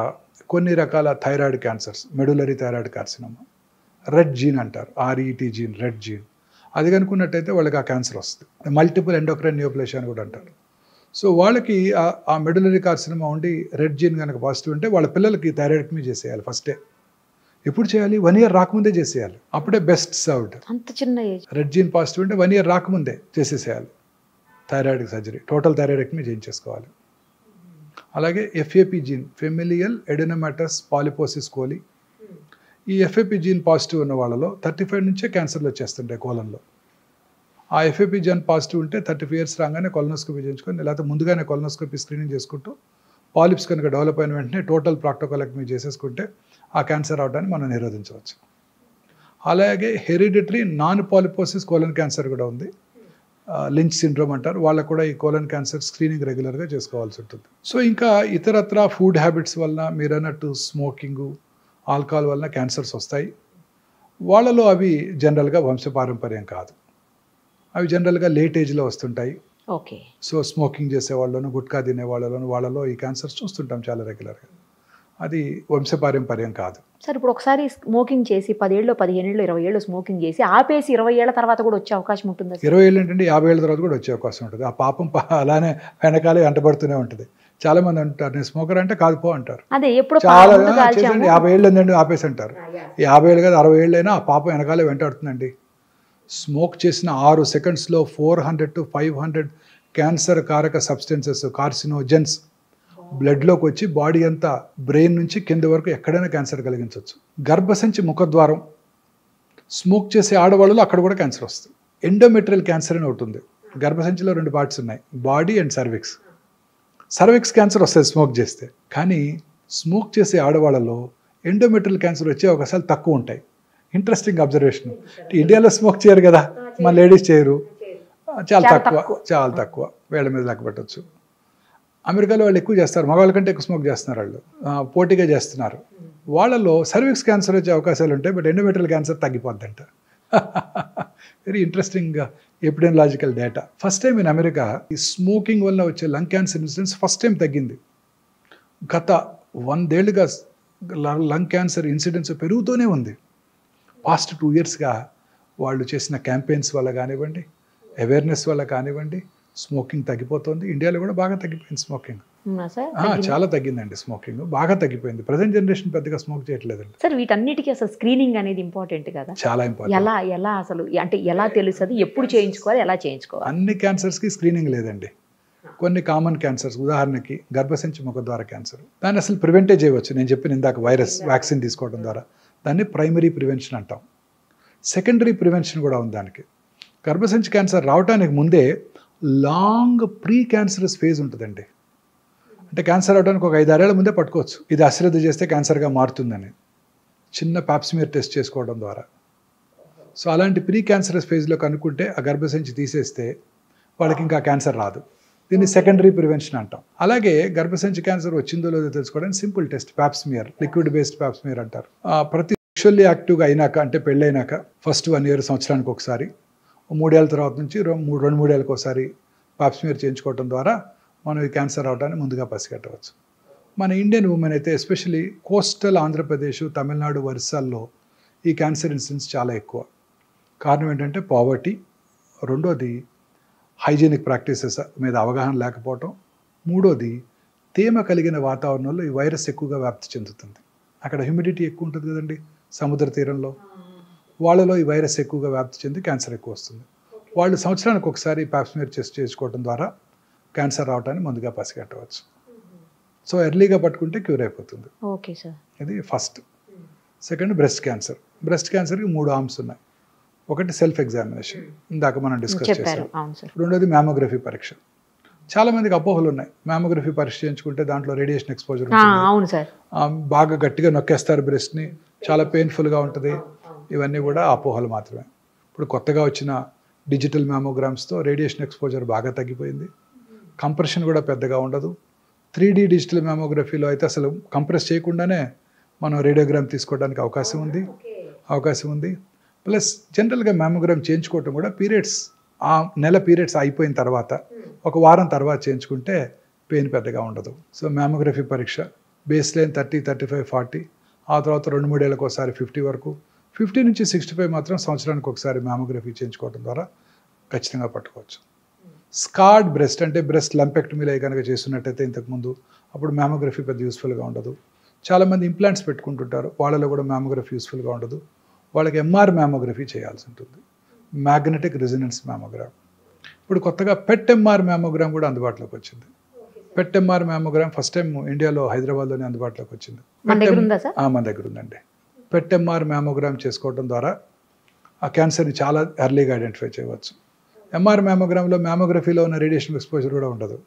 కొన్ని రకాల thyroid cancers, medullary thyroid carcinoma, red gene అంటారు, RET జీన్, రెడ్ జీన్, అది కనుక్కున్నట్టయితే వాళ్ళకి ఆ క్యాన్సర్ వస్తుంది. మల్టిపుల్ ఎండోక్రైన్ నియోప్లేషియా అని కూడా అంటారు. సో వాళ్ళకి ఆ మెడులరీ కార్సినోమా ఉండి రెడ్ జీన్ కనుక పాజిటివ్ ఉంటే వాళ్ళ పిల్లలకి థైరాయిడెక్టమీ చేసేయాలి ఫస్టే. ఎప్పుడు చేయాలి? 1 year రాకముందే చేసేయాలి, అప్పుడే బెస్ట్ సర్వ్డ్. అంత చిన్న ఏజ్. రెడ్ జీన్ పాజిటివ్ ఉంటే 1 year రాకముందే చేసేసేయాలి థైరాయిడ్ సర్జరీ, టోటల్ థైరాయిడెక్టమీ చేయించేసుకోవాలి. అలాగే FAP gene, familial adenomatous polyposis coli, ఈ FAP జీన్ పాజిటివ్ ఉన్న వాళ్ళలో 35 నుంచే క్యాన్సర్లు వచ్చేస్తుంటాయి కోలంలో. ఆ FAP జీన్ పాజిటివ్ ఉంటే 35 years రాగానే కొలనోస్కోపీ చేయించుకొని, లేకపోతే ముందుగానే కొలనోస్కోపీ స్క్రీనింగ్ చేసుకుంటూ, పాలిప్స్ కనుక డెవలప్ అయిన వెంటనే టోటల్ ప్రాక్టోకోలెక్టమీ చేసేసుకుంటే ఆ క్యాన్సర్ అవడాన్ని మనం నిరోధించవచ్చు. అలాగే hereditary non polyposis colon cancer కూడా ఉంది. లించ్ సిండ్రోమ్ అంటారు, వాళ్ళకు కూడా ఈ కోలన్ క్యాన్సర్ స్క్రీనింగ్ రెగ్యులర్గా చేసుకోవాల్సి ఉంటుంది. సో ఇంకా ఇతరత్ర ఫుడ్ హ్యాబిట్స్ వలన మీరు అన్నట్టు స్మోకింగు, ఆల్కహాల్ వలన క్యాన్సర్స్ వస్తాయి. వాళ్ళలో అవి జనరల్గా వంశపారంపర్యం కాదు, అవి జనరల్గా లేట్ ఏజ్లో వస్తుంటాయి. ఓకే. సో స్మోకింగ్ చేసే వాళ్ళను, గుట్కా తినే వాళ్ళలో ఈ క్యాన్సర్స్ చూస్తుంటాం చాలా రెగ్యులర్గా. అది వంశపారంపర్యం కాదు. సార్ ఇప్పుడు ఒకసారి స్మోకింగ్ చేసి 10 ఏళ్ళు 15 ఏళ్ళు 20 ఏళ్ళు స్మోకింగ్ చేసి ఆపేసి 20 ఏళ్ల తర్వాత కూడా వచ్చే అవకాశం ఉంటుందా? 20 ఏళ్ళు ఏంటంటే 50 ఏళ్ళ తర్వాత కూడా వచ్చే అవకాశం ఉంటుంది. ఆ పాపం అలానే వెనకాలే వెంటబడుతూనే ఉంటుంది. చాలా మంది అంటారు నేను స్మోకర్ అంటే కాదు పో అంటారు. అదే ఎప్పుడు చాలా చేసండి 50 ఏళ్ళు ఏంటండి ఆపేసి అంటారు. 50 ఏళ్ళు కాదు 60 ఏళ్ళు అయినా ఆ పాపం వెనకాలే వెంటాడుతుందండి. స్మోక్ చేసిన 6 సెకండ్స్లో 400 to 500 క్యాన్సర్ కారక సబ్స్టెన్సెస్, కార్సినోజెన్స్ బ్లడ్లోకి వచ్చి బాడీ అంతా బ్రెయిన్ నుంచి కింద వరకు ఎక్కడైనా క్యాన్సర్ కలిగించవచ్చు. గర్భసంచి ముఖద్వారం స్మోక్ చేసే ఆడవాళ్ళలో అక్కడ కూడా క్యాన్సర్ వస్తుంది. ఎండోమెట్రియల్ క్యాన్సర్ అని ఒకటి ఉంది. గర్భసంచిలో 2 పార్ట్స్ ఉన్నాయి, body and cervix. Cervix cancer వస్తుంది స్మోక్ చేస్తే, కానీ స్మోక్ చేసే ఆడవాళ్ళలో ఎండోమెట్రియల్ క్యాన్సర్ వచ్చే అవకాశాలు తక్కువ ఉంటాయి. Interesting observation. ఇండియాలో స్మోక్ చేయరు కదా, మన లేడీస్ చేయరు, చాలా తక్కువ వేళ్ళ మీద లెక్క పెట్టచ్చు. అమెరికాలో వాళ్ళు ఎక్కువ చేస్తారు, మగవాళ్ళ కంటే ఎక్కువ స్మోక్ చేస్తున్నారు, వాళ్ళు పోటీగా చేస్తున్నారు. వాళ్ళలో సర్విక్స్ క్యాన్సర్ వచ్చే అవకాశాలు ఉంటాయి, బట్ ఎండోమెట్రియల్ క్యాన్సర్ తగ్గిపోద్దంట. Very interesting epidemiological data. First time in America ఈ స్మోకింగ్ వల్ల వచ్చే lung cancer incidence first time తగ్గింది. గత 100 ఏళ్ళుగా లంగ్ క్యాన్సర్ ఇన్సిడెన్స్ పెరుగుతూనే ఉంది. పాస్ట్ 2 ఇయర్స్గా వాళ్ళు చేసిన క్యాంపెయిన్స్ వల్ల కానివ్వండి, అవేర్నెస్ వల్ల కానివ్వండి, స్మోకింగ్ తగ్గిపోతుంది. ఇండియాలో కూడా బాగా తగ్గిపోయింది స్మోకింగ్. చాలా తగ్గిందండి స్మోకింగ్, బాగా తగ్గిపోయింది. ప్రజెంట్ జనరేషన్ పెద్దగా స్మోక్ చేయట్లేదండి. సార్ వీటన్నిటికీ అసలు స్క్రీనింగ్ అనేది ఇంపార్టెంట్ కదా? చాలా ఇంపార్టెంట్. ఎలా అసలు అంటే ఎలా తెలుస్తుంది, ఎప్పుడు చేయించుకోవాలి, ఎలా చేయించుకోవాలి? అన్ని క్యాన్సర్స్కి స్క్రీనింగ్ లేదండి. కొన్ని కామన్ క్యాన్సర్స్, ఉదాహరణకి గర్భసంచి ముఖద్వార క్యాన్సర్, దాన్ని అసలు ప్రివెంటే చేయవచ్చు. నేను చెప్పిన ఇందాక వైరస్ వ్యాక్సిన్ తీసుకోవడం ద్వారా, దాన్ని ప్రైమరీ ప్రివెన్షన్ అంటాం. సెకండరీ ప్రివెన్షన్ కూడా ఉంది దానికి. గర్భసంచి క్యాన్సర్ రావడానికి ముందే లాంగ్ ప్రీ క్యాన్సరస్ ఫేజ్ ఉంటుందండి. అంటే క్యాన్సర్ అవడానికి ఒక 5-6 ఏళ్ల ముందే పట్టుకోవచ్చు, ఇది అశ్రద్ధ చేస్తే క్యాన్సర్గా మారుతుందని, చిన్న పాప్స్మియర్ టెస్ట్ చేసుకోవడం ద్వారా. సో అలాంటి ప్రీ క్యాన్సరస్ ఫేజ్లో కనుక్కుంటే ఆ గర్భసంచి తీసేస్తే వాళ్ళకి ఇంకా క్యాన్సర్ రాదు. దీన్ని సెకండరీ ప్రివెన్షన్ అంటాం. అలాగే గర్భసంచి క్యాన్సర్ వచ్చిందో లేదో తెలుసుకోవడానికి simple test Pap smear, liquid based Pap smear అంటారు. ప్రతి సెక్షువల్లీ యాక్టివ్గా అయినాక, అంటే పెళ్ళైనాక ఫస్ట్ 1 year సంవత్సరానికి ఒకసారి, 3 ఏళ్ళ తర్వాత నుంచి 2-3 ఏళ్ళకి ఒకసారి పాప్స్మియర్ చేయించుకోవడం ద్వారా మనం ఈ క్యాన్సర్ రావడాన్ని ముందుగా పసిగట్టవచ్చు. మన ఇండియన్ ఉమెన్ అయితే ఎస్పెషలీ కోస్టల్ ఆంధ్రప్రదేశ్, తమిళనాడు, ఒరిస్సాల్లో ఈ క్యాన్సర్ ఇన్సిడెన్స్ చాలా ఎక్కువ. కారణం ఏంటంటే పావర్టీ, రెండోది హైజీనిక్ ప్రాక్టీసెస్ మీద అవగాహన లేకపోవటం, మూడోది తేమ కలిగిన వాతావరణంలో ఈ వైరస్ ఎక్కువగా వ్యాప్తి చెందుతుంది. అక్కడ హ్యూమిడిటీ ఎక్కువ ఉంటుంది కదండి సముద్ర తీరంలో, వాళ్ళలో ఈ వైరస్ ఎక్కువగా వ్యాప్తి చెంది క్యాన్సర్ ఎక్కువ వస్తుంది. వాళ్ళు సంవత్సరానికి ఒకసారి పాప్స్మియర్ టెస్ట్ చేసుకోవడం ద్వారా క్యాన్సర్ రావడాన్ని ముందుగా పసిగట్టవచ్చు. సో ఎర్లీగా పట్టుకుంటే క్యూర్ అయిపోతుంది. Okay sir. ఇది first. Second breast cancer. Breast క్యాన్సర్కి 3 ఆర్మ్స్ ఉన్నాయి. ఒకటి సెల్ఫ్ ఎగ్జామినేషన్, ఇందాక మనం డిస్కస్ చేసాం. రెండోది మ్యామోగ్రఫీ పరీక్ష. చాలా మందికి అపోహలు ఉన్నాయి, మ్యామోగ్రఫీ పరీక్ష చేయించుకుంటే దాంట్లో రేడియేషన్ ఎక్స్పోజర్ ఉంటుంది, బాగా గట్టిగా నొక్కేస్తారు బ్రెస్ట్ని, చాలా పెయిన్ఫుల్గా ఉంటుంది. ఇవన్నీ కూడా అపోహలు మాత్రమే. ఇప్పుడు కొత్తగా వచ్చిన డిజిటల్ మ్యామోగ్రామ్స్తో రేడియేషన్ ఎక్స్పోజర్ బాగా తగ్గిపోయింది, కంప్రెషన్ కూడా పెద్దగా ఉండదు. 3D డిజిటల్ మ్యామోగ్రఫీలో అయితే అసలు కంప్రెస్ చేయకుండానే మనం రేడియోగ్రామ్ తీసుకోవడానికి అవకాశం ఉంది. ప్లస్ జనరల్గా మ్యామోగ్రామ్ చేయించుకోవటం కూడా పీరియడ్స్, ఆ నెల పీరియడ్స్ అయిపోయిన తర్వాత 1 వారం తర్వాత చేయించుకుంటే పెయిన్ పెద్దగా ఉండదు. సో మ్యామోగ్రఫీ పరీక్ష బేస్ లైన్ 30, 35, 40, ఆ తర్వాత 2-3 ఏళ్ళకి ఒకసారి 50 వరకు, 50 నుంచి 65 మాత్రం సంవత్సరానికి ఒకసారి మ్యామోగ్రఫీ చేయించుకోవడం ద్వారా ఖచ్చితంగా పట్టుకోవచ్చు. స్కార్డ్ బ్రెస్ట్ అంటే బ్రెస్ట్ లంపెక్టమీలో కనుక చేస్తున్నట్టయితే ఇంతకుముందు, అప్పుడు మ్యామోగ్రఫీ పెద్ద యూస్ఫుల్గా ఉండదు. చాలామంది ఇంప్లాంట్స్ పెట్టుకుంటుంటారు, వాళ్ళలో కూడా మ్యామోగ్రఫీ యూస్ఫుల్గా ఉండదు. వాళ్ళకి MR మ్యామోగ్రఫీ చేయాల్సి ఉంటుంది, మ్యాగ్నెటిక్ రెసినెన్స్ మ్యామోగ్రామ్. ఇప్పుడు కొత్తగా పెట్ MR మ్యామోగ్రామ్ కూడా అందుబాటులోకి వచ్చింది. పెట్ MR మ్యామోగ్రామ్ ఫస్ట్ టైం ఇండియాలో హైదరాబాద్లోనే అందుబాటులోకి వచ్చింది. మన దగ్గర ఉందండి. పెట్ MR మ్యామోగ్రామ్ చేసుకోవడం ద్వారా ఆ క్యాన్సర్ని చాలా ఎర్లీగా ఐడెంటిఫై చేయవచ్చు. MR మ్యామోగ్రామ్లో మ్యామోగ్రఫీలో ఉన్న రేడియేషన్ ఎక్స్పోజర్ కూడా ఉండదు,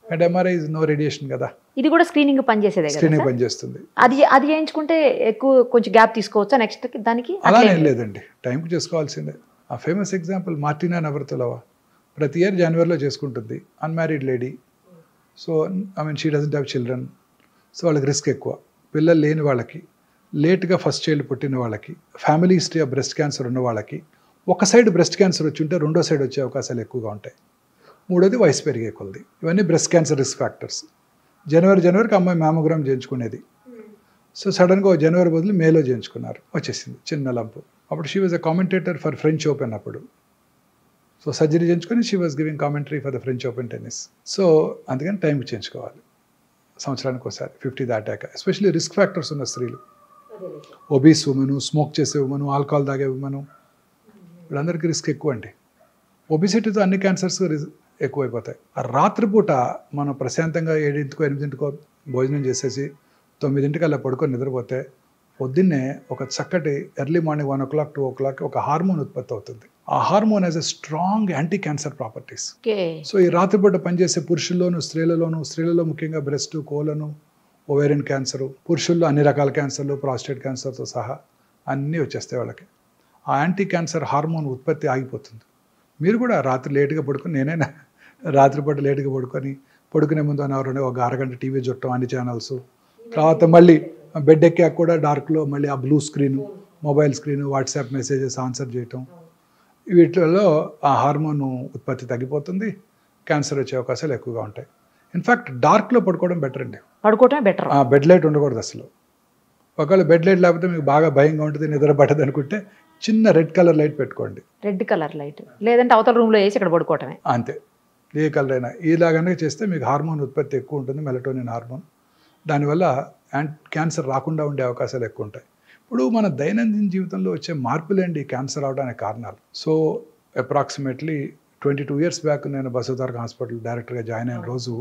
and MRI is no radiation కదా. ఇది కూడా స్క్రీనింగ్ పనిచేస్తుంది. అది చేయించుకుంటే ఎక్కువ కొంచెం గ్యాప్ తీసుకోవచ్చా నెక్స్ట్ దానికి? అలానే లేదండి, టైంకి చేసుకోవాల్సిందే. ఆ ఫేమస్ ఎగ్జాంపుల్ మార్టినా నవరతులవా, ప్రతి ఇయర్ జనవరిలో చేసుకుంటుంది, unmarried lady. So she doesn't have children. So వాళ్ళకి రిస్క్ ఎక్కువ. పిల్లలు లేని వాళ్ళకి, లేట్గా ఫస్ట్ చైల్డ్ పుట్టిన వాళ్ళకి, family history of breast cancer ఉన్న వాళ్ళకి, ఒక సైడ్ బ్రెస్ట్ క్యాన్సర్ వచ్చి ఉంటే రెండో సైడ్ వచ్చే అవకాశాలు ఎక్కువగా ఉంటాయి. మూడోది వయసు పెరిగే కొలది. ఇవన్నీ బ్రెస్ట్ క్యాన్సర్ రిస్క్ ఫ్యాక్టర్స్. జనవరికి అమ్మాయి మ్యామోగ్రామ్ చేయించుకునేది. సో సడన్గా జనవరి బదులు మేలో చేయించుకున్నారు, వచ్చేసింది చిన్న లంపు. అప్పుడు she was a commentator for French open అప్పుడు. సో సర్జరీ చేయించుకొని she was giving commentary for the French open tennis. So అందుకని టైంకి చేయించుకోవాలి, సంవత్సరానికి ఒకసారి 50 దాటాక. ఎస్పెషల్లీ రిస్క్ ఫ్యాక్టర్స్ ఉన్న స్త్రీలు, ఒబీస్ ఉమెను, స్మోక్ చేసే ఉమెను, ఆల్కహాల్ తాగే ఉమెను, వీళ్ళందరికీ రిస్క్ ఎక్కువ అండి. ఒబిసిటీతో అన్ని క్యాన్సర్స్ ఎక్కువైపోతాయి. ఆ రాత్రిపూట మనం ప్రశాంతంగా 7ంటికో 8ంటికో భోజనం చేసేసి 9ంటికి అలా పడుకొని నిద్రపోతే పొద్దున్నే ఒక చక్కటి ఎర్లీ మార్నింగ్ 1 o'clock 2 o'clock ఒక హార్మోన్ ఉత్పత్తి అవుతుంది. ఆ hormone has a strong anti cancer properties. So ఈ రాత్రిపూట పనిచేసే పురుషుల్లోనూ స్త్రీలలో ముఖ్యంగా బ్రెస్ట్, కోలను, ఓవేరియన్ క్యాన్సరు, పురుషుల్లో అన్ని రకాల క్యాన్సర్లు, ప్రాస్టేట్ క్యాన్సర్తో సహా అన్నీ వచ్చేస్తాయి వాళ్ళకి. ఆ యాంటీ క్యాన్సర్ హార్మోన్ ఉత్పత్తి ఆగిపోతుంది. మీరు కూడా రాత్రి లేటుగా పడుకొని, నేనైనా రాత్రిపూట లేటుగా పడుకునే ముందు ఒక అరగంట టీవీ చుట్టం, అన్ని ఛానల్స్, తర్వాత మళ్ళీ బెడ్ ఎక్కాక కూడా డార్క్లో మళ్ళీ ఆ blue screen, mobile screen, WhatsApp messages answer చేయటం, వీటిలో ఆ హార్మోన్ ఉత్పత్తి తగ్గిపోతుంది, క్యాన్సర్ వచ్చే అవకాశాలు ఎక్కువగా ఉంటాయి. ఇన్ఫ్యాక్ట్ డార్క్లో పడుకోవడం బెటర్ అండి. పడుకోవటమే బెటర్. బెడ్ లైట్ ఉండకూడదు అసలు. ఒకవేళ బెడ్ లైట్ లేకపోతే మీకు బాగా భయంగా ఉంటుంది, నిద్ర పట్టదు అనుకుంటే చిన్న రెడ్ కలర్ లైట్ పెట్టుకోండి. రెడ్ కలర్ లైట్, లేదంటే అవతల రూమ్లో వేసి ఇక్కడ పడుకోవటమే. అంతే, ఏ కలర్ అయినా. ఇలాగనే చేస్తే మీకు హార్మోన్ ఉత్పత్తి ఎక్కువ ఉంటుంది, మెలటోనిన్ హార్మోన్. దానివల్ల క్యాన్సర్ రాకుండా ఉండే అవకాశాలు ఎక్కువ ఉంటాయి. ఇప్పుడు మన దైనందిన జీవితంలో వచ్చే మార్పులేండి క్యాన్సర్ అవడానికి కారణాలు. సో అప్రాక్సిమేట్లీ 22 years బ్యాక్ నేను బసవతారక హాస్పిటల్ డైరెక్టర్గా జాయిన్ అయిన రోజు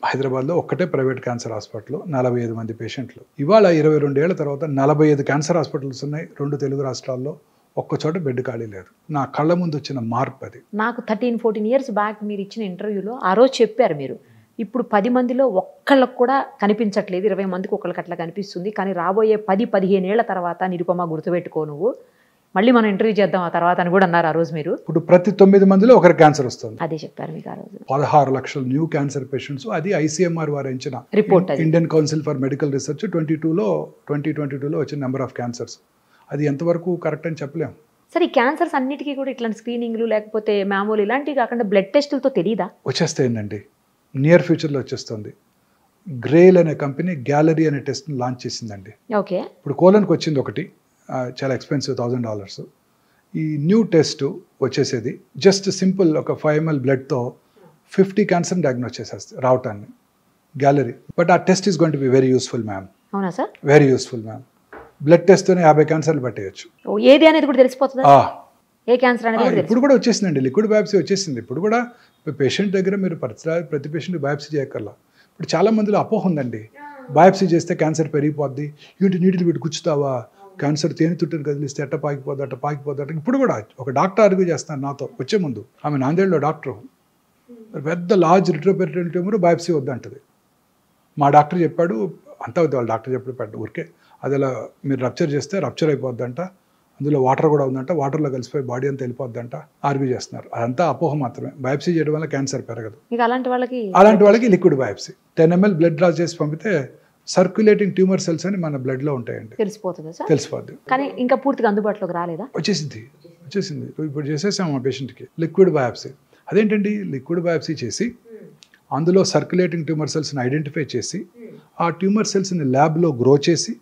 హైదరాబాద్లో ఒక్కటే ప్రైవేట్ క్యాన్సర్ హాస్పిటల్, 45 మంది పేషెంట్లు. ఇవాళ 22 ఏళ్ల తర్వాత 45 క్యాన్సర్ హాస్పిటల్స్ ఉన్నాయి 2 తెలుగు రాష్ట్రాల్లో. ఒక్కచోట బెడ్ ఖాళీ లేదు. నా కళ్ళ ముందు వచ్చిన మార్పు అది. నాకు 13-14 years బ్యాక్ మీరు ఇచ్చిన ఇంటర్వ్యూలో ఆ రోజు చెప్పారు మీరు, ఇప్పుడు 10 మందిలో ఒక్కళ్ళకు కూడా కనిపించట్లేదు, 20 మందికి ఒక్కళ్ళకి అట్లా కనిపిస్తుంది, కానీ రాబోయే 10-15 ఏళ్ల తర్వాత నిరుపమ గుర్తుపెట్టుకో నువ్వు, మళ్ళీ మనం ఇంటర్వ్యూ చేద్దాం ఆ తర్వాత అని కూడా అన్నారు ఆ రోజు మీరు. ఇప్పుడు ప్రతి 9 మందిలో ఒకరికి క్యాన్సర్ వస్తుంది. అదే చెప్పారు మీకు ఆ రోజు. 16 లక్షల న్యూ క్యాన్సర్ పేషెంట్స్. అది ICMR వారు ఇచ్చిన report, Indian council for medical research 2022లో వచ్చిన నెంబర్ ఆఫ్ క్యాన్సర్స్. అది ఎంతవరకు కరెక్ట్ అని చెప్పలేము. సరే, ఈ క్యాన్సర్స్ అన్నిటికీ కూడా ఇట్లాంటి స్క్రీనింగ్లు లేకపోతే మామూలు ఇలాంటివి కాకుండా బ్లడ్ టెస్టులతో తెలియదా? వచ్చేస్తాయండి, నియర్ ఫ్యూచర్లో వచ్చేస్తుంది. గ్రేల్ అనే కంపెనీ గ్యాలరీ అనే టెస్ట్ని లాంచ్ చేసిందండి. ఓకే. ఇప్పుడు కోలన్కి వచ్చింది ఒకటి, చాలా ఎక్స్పెన్సివ్, $1000. ఈ న్యూ టెస్ట్ వచ్చేసేది జస్ట్ సింపుల్ ఒక 5 ml బ్లడ్తో 50 క్యాన్సర్ డయాగ్నోస్ చేసేస్తుంది రావటాన్ని, గ్యాలరీ. బట్ ఆ test is going to be very useful ma'am. అవునా sir? Very useful ma'am. Blood టెస్ట్తోనే 50 క్యాన్సర్లు పట్టేయచ్చు. ఏది అనేది కూడా తెలిసిపోతుందా? ఏ క్యాన్సర్ అనేది ఇప్పుడు కూడా వచ్చేసిందండి, లిక్విడ్ బయాప్సీ వచ్చేసింది. ఇప్పుడు కూడా పేషెంట్ దగ్గర మీరు ప్రతి పేషెంట్ బయాప్సీ చేయక్కర్లా. ఇప్పుడు చాలా మందిలో అపోహ ఉందండి, బయాప్సీ చేస్తే క్యాన్సర్ పెరిగిపోద్ది, ఏంటి నీటిని పెట్టి కూర్చుతావా, క్యాన్సర్ తేనె తుట్టుని కదిలిస్తే అట్ట పాకిపోద్ది. ఇప్పుడు కూడా ఒక డాక్టర్ ఆర్గ్యూ చేస్తాను నాతో వచ్చే ముందు. ఆమె నాందేడ్లో డాక్టరు, పెద్ద లార్జ్ రిట్రోపెరిటోనియల్ ట్యూమర్, బయాప్సీ వద్దంటది. మా డాక్టర్ చెప్పాడు, అంతా వద్దు, వాళ్ళ డాక్టర్ చెప్పాడు ఊరికే, అది అలా మీరు రప్చర్ చేస్తే రప్చర్ అయిపోద్దంట, అందులో వాటర్ కూడా ఉందంట, వాటర్లో కలిసిపోయి బాడీ అంతా వెళ్ళిపోద్దంట, ఆర్గ్యూ చేస్తున్నారు. అదంతా అపోహ మాత్రమే. బయాప్సీ చేయడం వల్ల క్యాన్సర్ పెరగదు. అలాంటి వాళ్ళకి liquid biopsy 10 ml blood draw చేసి పంపితే సర్క్యులేటింగ్ ట్యూమర్ సెల్స్ అని మన బ్లడ్లో ఉంటాయండి, తెలిసిపోద్ది. కానీ ఇంకా పూర్తిగా అందుబాటులోకి రాలేదా? వచ్చేసింది. ఇప్పుడు చేసేసాము ఆ పేషెంట్కి లిక్విడ్ బయాప్సీ. అదేంటండి, లిక్విడ్ బయాప్సీ చేసి అందులో సర్క్యులేటింగ్ ట్యూమర్ సెల్స్ని ఐడెంటిఫై చేసి ఆ ట్యూమర్ సెల్స్ని ల్యాబ్లో గ్రో చేసి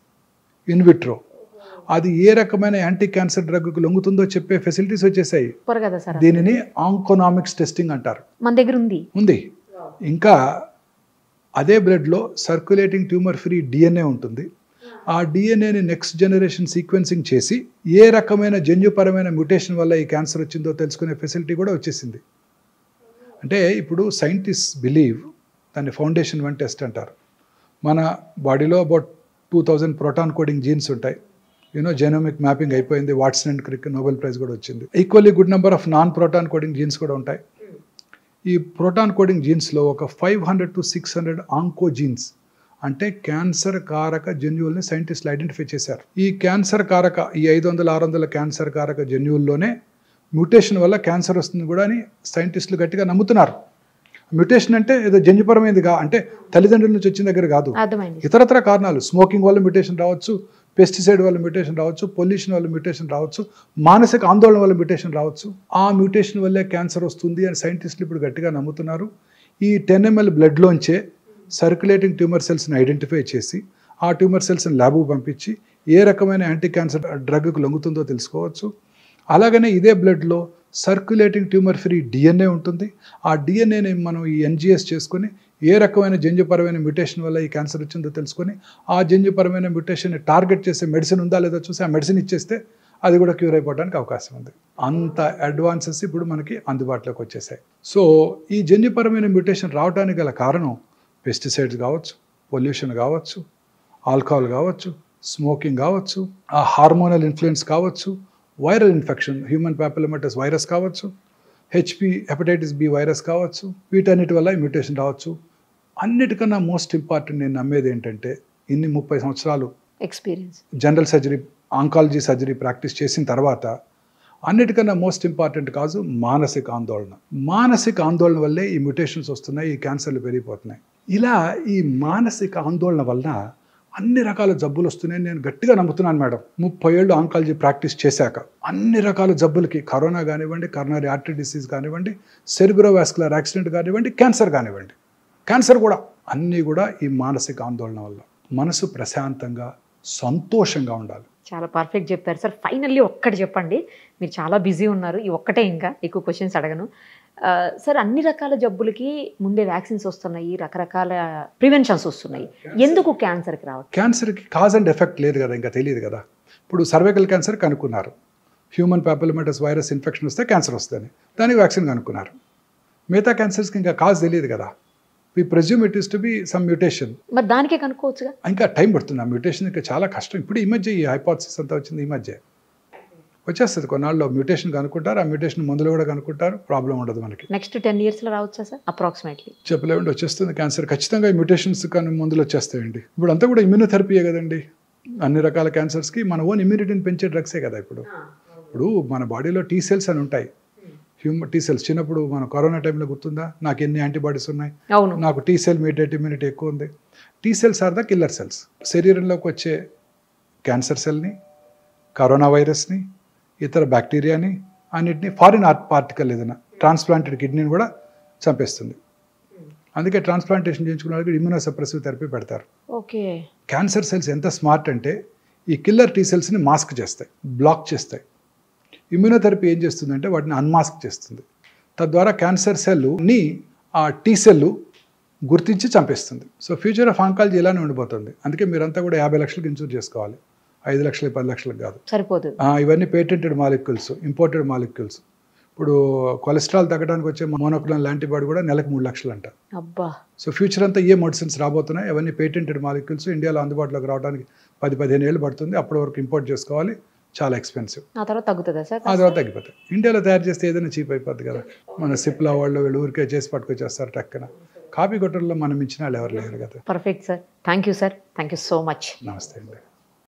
ఇన్విట్రో అది ఏ రకమైన యాంటీ క్యాన్సర్ డ్రగ్కు లొంగుతుందో చెప్పే ఫెసిలిటీస్ వచ్చేసాయి. దీనిని ఆంకోనామిక్స్ టెస్టింగ్ అంటారు. మన దగ్గర ఉంది. ఇంకా అదే బ్లడ్లో సర్క్యులేటింగ్ ట్యూమర్ ఫ్రీ DNA ఉంటుంది. ఆ DNAని నెక్స్ట్ జనరేషన్ సీక్వెన్సింగ్ చేసి ఏ రకమైన జన్యుపరమైన మ్యూటేషన్ వల్ల ఈ క్యాన్సర్ వచ్చిందో తెలుసుకునే ఫెసిలిటీ కూడా వచ్చేసింది. అంటే ఇప్పుడు సైంటిస్ట్ బిలీవ్ దాన్ని ఫౌండేషన్ 1 టెస్ట్ అంటారు. మన బాడీలో అబౌట్ 2000 ప్రోటాన్ కోడింగ్ జీన్స్ ఉంటాయి. జెనోమిక్ మ్యాపింగ్ అయిపోయింది, Watson and Crick Nobel prize కూడా వచ్చింది. Equally good number of non proton coding jeans కూడా ఉంటాయి. ఈ ప్రోటాన్ కోడింగ్ జీన్స్లో ఒక 500 to 600 ఆంకోజీన్స్ అంటే క్యాన్సర్ కారక జన్యువుల్ని సైంటిస్టులు ఐడెంటిఫై చేశారు. ఈ క్యాన్సర్ కారక ఈ 500-600 క్యాన్సర్ కారక జన్యువుల్లోనే మ్యూటేషన్ వల్ల క్యాన్సర్ వస్తుంది కూడా అని సైంటిస్టులు గట్టిగా నమ్ముతున్నారు. మ్యూటేషన్ అంటే ఏదో జన్యుపరమైనదిగా, అంటే తల్లిదండ్రుల నుంచి వచ్చిన దగ్గర కాదు, అర్థమైంది. ఇతరత్ర కారణాలు, స్మోకింగ్ వల్ల మ్యూటేషన్ రావచ్చు, పెస్టిసైడ్ వల్ల మ్యూటేషన్ రావచ్చు, పొల్యూషన్ వల్ల మ్యూటేషన్ రావచ్చు, మానసిక ఆందోళన వల్ల మ్యూటేషన్ రావచ్చు. ఆ మ్యూటేషన్ వల్లే క్యాన్సర్ వస్తుంది అని సైంటిస్టులు ఇప్పుడు గట్టిగా నమ్ముతున్నారు. ఈ 10 ml బ్లడ్లోంచే సర్క్యులేటింగ్ ట్యూమర్ సెల్స్ని ఐడెంటిఫై చేసి ఆ ట్యూమర్ సెల్స్ని ల్యాబ్కు పంపించి ఏ రకమైన యాంటీ క్యాన్సర్ డ్రగ్కు లొంగుతుందో తెలుసుకోవచ్చు. అలాగనే ఇదే బ్లడ్లో సర్క్యులేటింగ్ ట్యూమర్ ఫ్రీ డిఎన్ఏ ఉంటుంది. ఆ డిఎన్ఏని మనం ఈ ఎన్జిఎస్ చేసుకొని ఏ రకమైన జన్యుపరమైన మ్యూటేషన్ వల్ల ఈ క్యాన్సర్ వచ్చిందో తెలుసుకొని ఆ జన్యుపరమైన మ్యూటేషన్ని టార్గెట్ చేసే మెడిసిన్ ఉందా లేదా చూసి ఆ మెడిసిన్ ఇచ్చేస్తే అది కూడా క్యూర్ అయిపోవడానికి అవకాశం ఉంది. అంత అడ్వాన్సెస్ ఇప్పుడు మనకి అందుబాటులోకి వచ్చేసాయి. సో ఈ జన్యుపరమైన మ్యూటేషన్ రావడానికి గల కారణం పెస్టిసైడ్స్ కావచ్చు, పొల్యూషన్ కావచ్చు, ఆల్కహాల్ కావచ్చు, స్మోకింగ్ కావచ్చు, ఆ హార్మోనల్ ఇన్ఫ్లుయెన్స్ కావచ్చు, వైరల్ ఇన్ఫెక్షన్, హ్యూమన్ ప్యాపిలోమాటస్ వైరస్ కావచ్చు, హెపటైటిస్ బి వైరస్ కావచ్చు, వీటన్నిటి వల్ల ఈ మ్యూటేషన్ రావచ్చు. అన్నిటికన్నా మోస్ట్ ఇంపార్టెంట్ నేను నమ్మేది ఏంటంటే, ఇన్ని 30 సంవత్సరాలు experience general surgery, oncology surgery practice చేసిన తర్వాత అన్నిటికన్నా మోస్ట్ ఇంపార్టెంట్ కాదు మానసిక ఆందోళన. మానసిక ఆందోళన వల్లే ఈ మ్యూటేషన్స్ వస్తున్నాయి, ఈ క్యాన్సర్లు పెరిగిపోతున్నాయి. ఇలా ఈ మానసిక ఆందోళన వలన అన్ని రకాల జబ్బులు వస్తున్నాయని నేను గట్టిగా నమ్ముతున్నాను మేడం. 30 ఏళ్ళు ఆంకాలజీ ప్రాక్టీస్ చేశాక అన్ని రకాల జబ్బులకి, కరోనా కానివ్వండి, కరోనరీ ఆర్టరీ డిసీజ్ కానివ్వండి, సెరిబ్రోవాస్కులర్ యాక్సిడెంట్ కానివ్వండి, క్యాన్సర్ కానివ్వండి, క్యాన్సర్ కూడా అన్నీ కూడా ఈ మానసిక ఆందోళన వల్ల. మనసు ప్రశాంతంగా సంతోషంగా ఉండాలి. చాలా పర్ఫెక్ట్ చెప్పారు సార్. ఫైనల్లీ ఒక్కటి చెప్పండి, మీరు చాలా బిజీ ఉన్నారు, ఈ ఒక్కటే, ఇంకా ఎక్కువ క్వశ్చన్స్ అడగను. సార్, అన్ని రకాల జబ్బులకి ముందే వ్యాక్సిన్స్ వస్తున్నాయి, రకరకాల ప్రివెన్షన్స్ వస్తున్నాయి, ఎందుకు క్యాన్సర్కి రావట్లేదు? క్యాన్సర్కి కాజ్ అండ్ ఎఫెక్ట్ లేదు కదా, ఇంకా తెలియదు కదా. ఇప్పుడు సర్వైకల్ క్యాన్సర్ కనుక్కున్నారు, హ్యూమన్ ప్యాపిలోమాటస్ వైరస్ ఇన్ఫెక్షన్ వస్తే క్యాన్సర్ వస్తుందని దానికి వ్యాక్సిన్ కనుక్కున్నారు. మిగతా క్యాన్సర్స్కి ఇంకా కాజ్ తెలియదు కదా. We presume it is to be some mutation. మరి దానికే కనుక్కోవచ్చుగా. ఇంకా టైం పడుతుంది. ఆ మ్యూటేషన్ ఇంకా చాలా కష్టం. ఇప్పుడు ఈ మధ్య ఈ హైపోథసిస్ అంతా వచ్చింది, ఈ మధ్య వచ్చేస్తుంది. కొన్నాళ్ళు మ్యూటేషన్ కనుక్కుంటారు, ఆ మ్యూటేషన్ మందులు కూడా కనుక్కుంటారు, ప్రాబ్లం ఉండదు మనకి. నెక్స్ట్ 10 yearsలో రావచ్చా సార్ అప్రాక్సిమేట్లీ? చెప్పలేమండి, వచ్చేస్తుంది క్యాన్సర్ ఖచ్చితంగా. ఈ మ్యూటేషన్స్ కానీ మందులు వచ్చేస్తాయండి. ఇప్పుడు అంతా కూడా ఇమ్యూనోథెరపీయే కదండి. అన్ని రకాల క్యాన్సర్స్కి మన ఓన్ ఇమ్యూనిటీని పెంచే డ్రగ్సే కదా. ఇప్పుడు మన బాడీలో టీ సెల్స్ అని ఉంటాయి, హ్యూమన్ టీ సెల్స్. చిన్నప్పుడు మన కరోనా టైంలో గుర్తుందా, నాకు ఎన్ని యాంటీబాడీస్ ఉన్నాయి, నాకు టీ సెల్ మీడియేట్ ఇమ్యూనిటీ ఎక్కువ ఉంది. T cells are the killer cells. శరీరంలోకి వచ్చే క్యాన్సర్ సెల్ని, కరోనా వైరస్ని, ఇతర బ్యాక్టీరియాని, అన్నిటిని, ఫారిన్ పార్టికల్ ఏదైనా ట్రాన్స్ప్లాంటెడ్ కిడ్నీని కూడా చంపేస్తుంది. అందుకే ట్రాన్స్ప్లాంటేషన్ చేయించుకున్న వాళ్ళకి ఇమ్యూనోసప్రెసివ్ థెరపీ పెడతారు. ఓకే. క్యాన్సర్ సెల్స్ ఎంత స్మార్ట్ అంటే ఈ కిల్లర్ టీ సెల్స్ని మాస్క్ చేస్తాయి, బ్లాక్ చేస్తాయి. ఇమ్యూనోథెరపీ ఏం చేస్తుందంటే వాటిని అన్మాస్క్ చేస్తుంది. తద్వారా క్యాన్సర్ సెల్ని ఆ టీ సెల్ గుర్తించి చంపేస్తుంది. సో ఫ్యూచర్ ఆఫ్ ఆంకాలజీ ఇలానే ఉండిపోతుంది. అందుకే మీరంతా కూడా 50 లక్షలకు ఇన్సూర్ చేసుకోవాలి, 5 లక్షలు 10 లక్షలకు కాదు, సరిపోదు. ఇవన్నీ పేటెంటెడ్ మాలిక్యూల్స్, ఇంపోర్టెడ్ మాలిక్యూల్స్. ఇప్పుడు కొలెస్ట్రాల్ తగ్గడానికి వచ్చే మోనోక్లోనల్ యాంటీబాడీ కూడా నెలకు 3 లక్షలు అంట. సో ఫ్యూచర్ అంతా ఏ మెడిసిన్స్ రాబోతున్నాయి, అవన్నీ పేటెంటెడ్ మాలిక్యూల్స్. ఇండియాలో అందుబాటులోకి రావడానికి 10-15 ఏళ్ళు పడుతుంది. అప్పటి వరకు ఇంపోర్ట్ చేసుకోవాలి, చాలా ఎక్స్పెన్సివ్. ఆ తర్వాత తగ్గుతుందా సార్? ఆ తర్వాత తగ్గిపోతాయి. ఇండియాలో తయారు చేస్తే ఏదైనా చీప్ అయిపోద్ది కదా. మన సిప్లా వాళ్ళు వీళ్ళు ఊరికే చేసి పట్టుకొచ్చేస్తారు టక్కన. కాపీ కొట్టల్లో మనం ఇచ్చిన వాళ్ళు ఎవరు లేరు కదా. Perfect sir. Thank you sir. Thank you so much. నమస్తే అండి.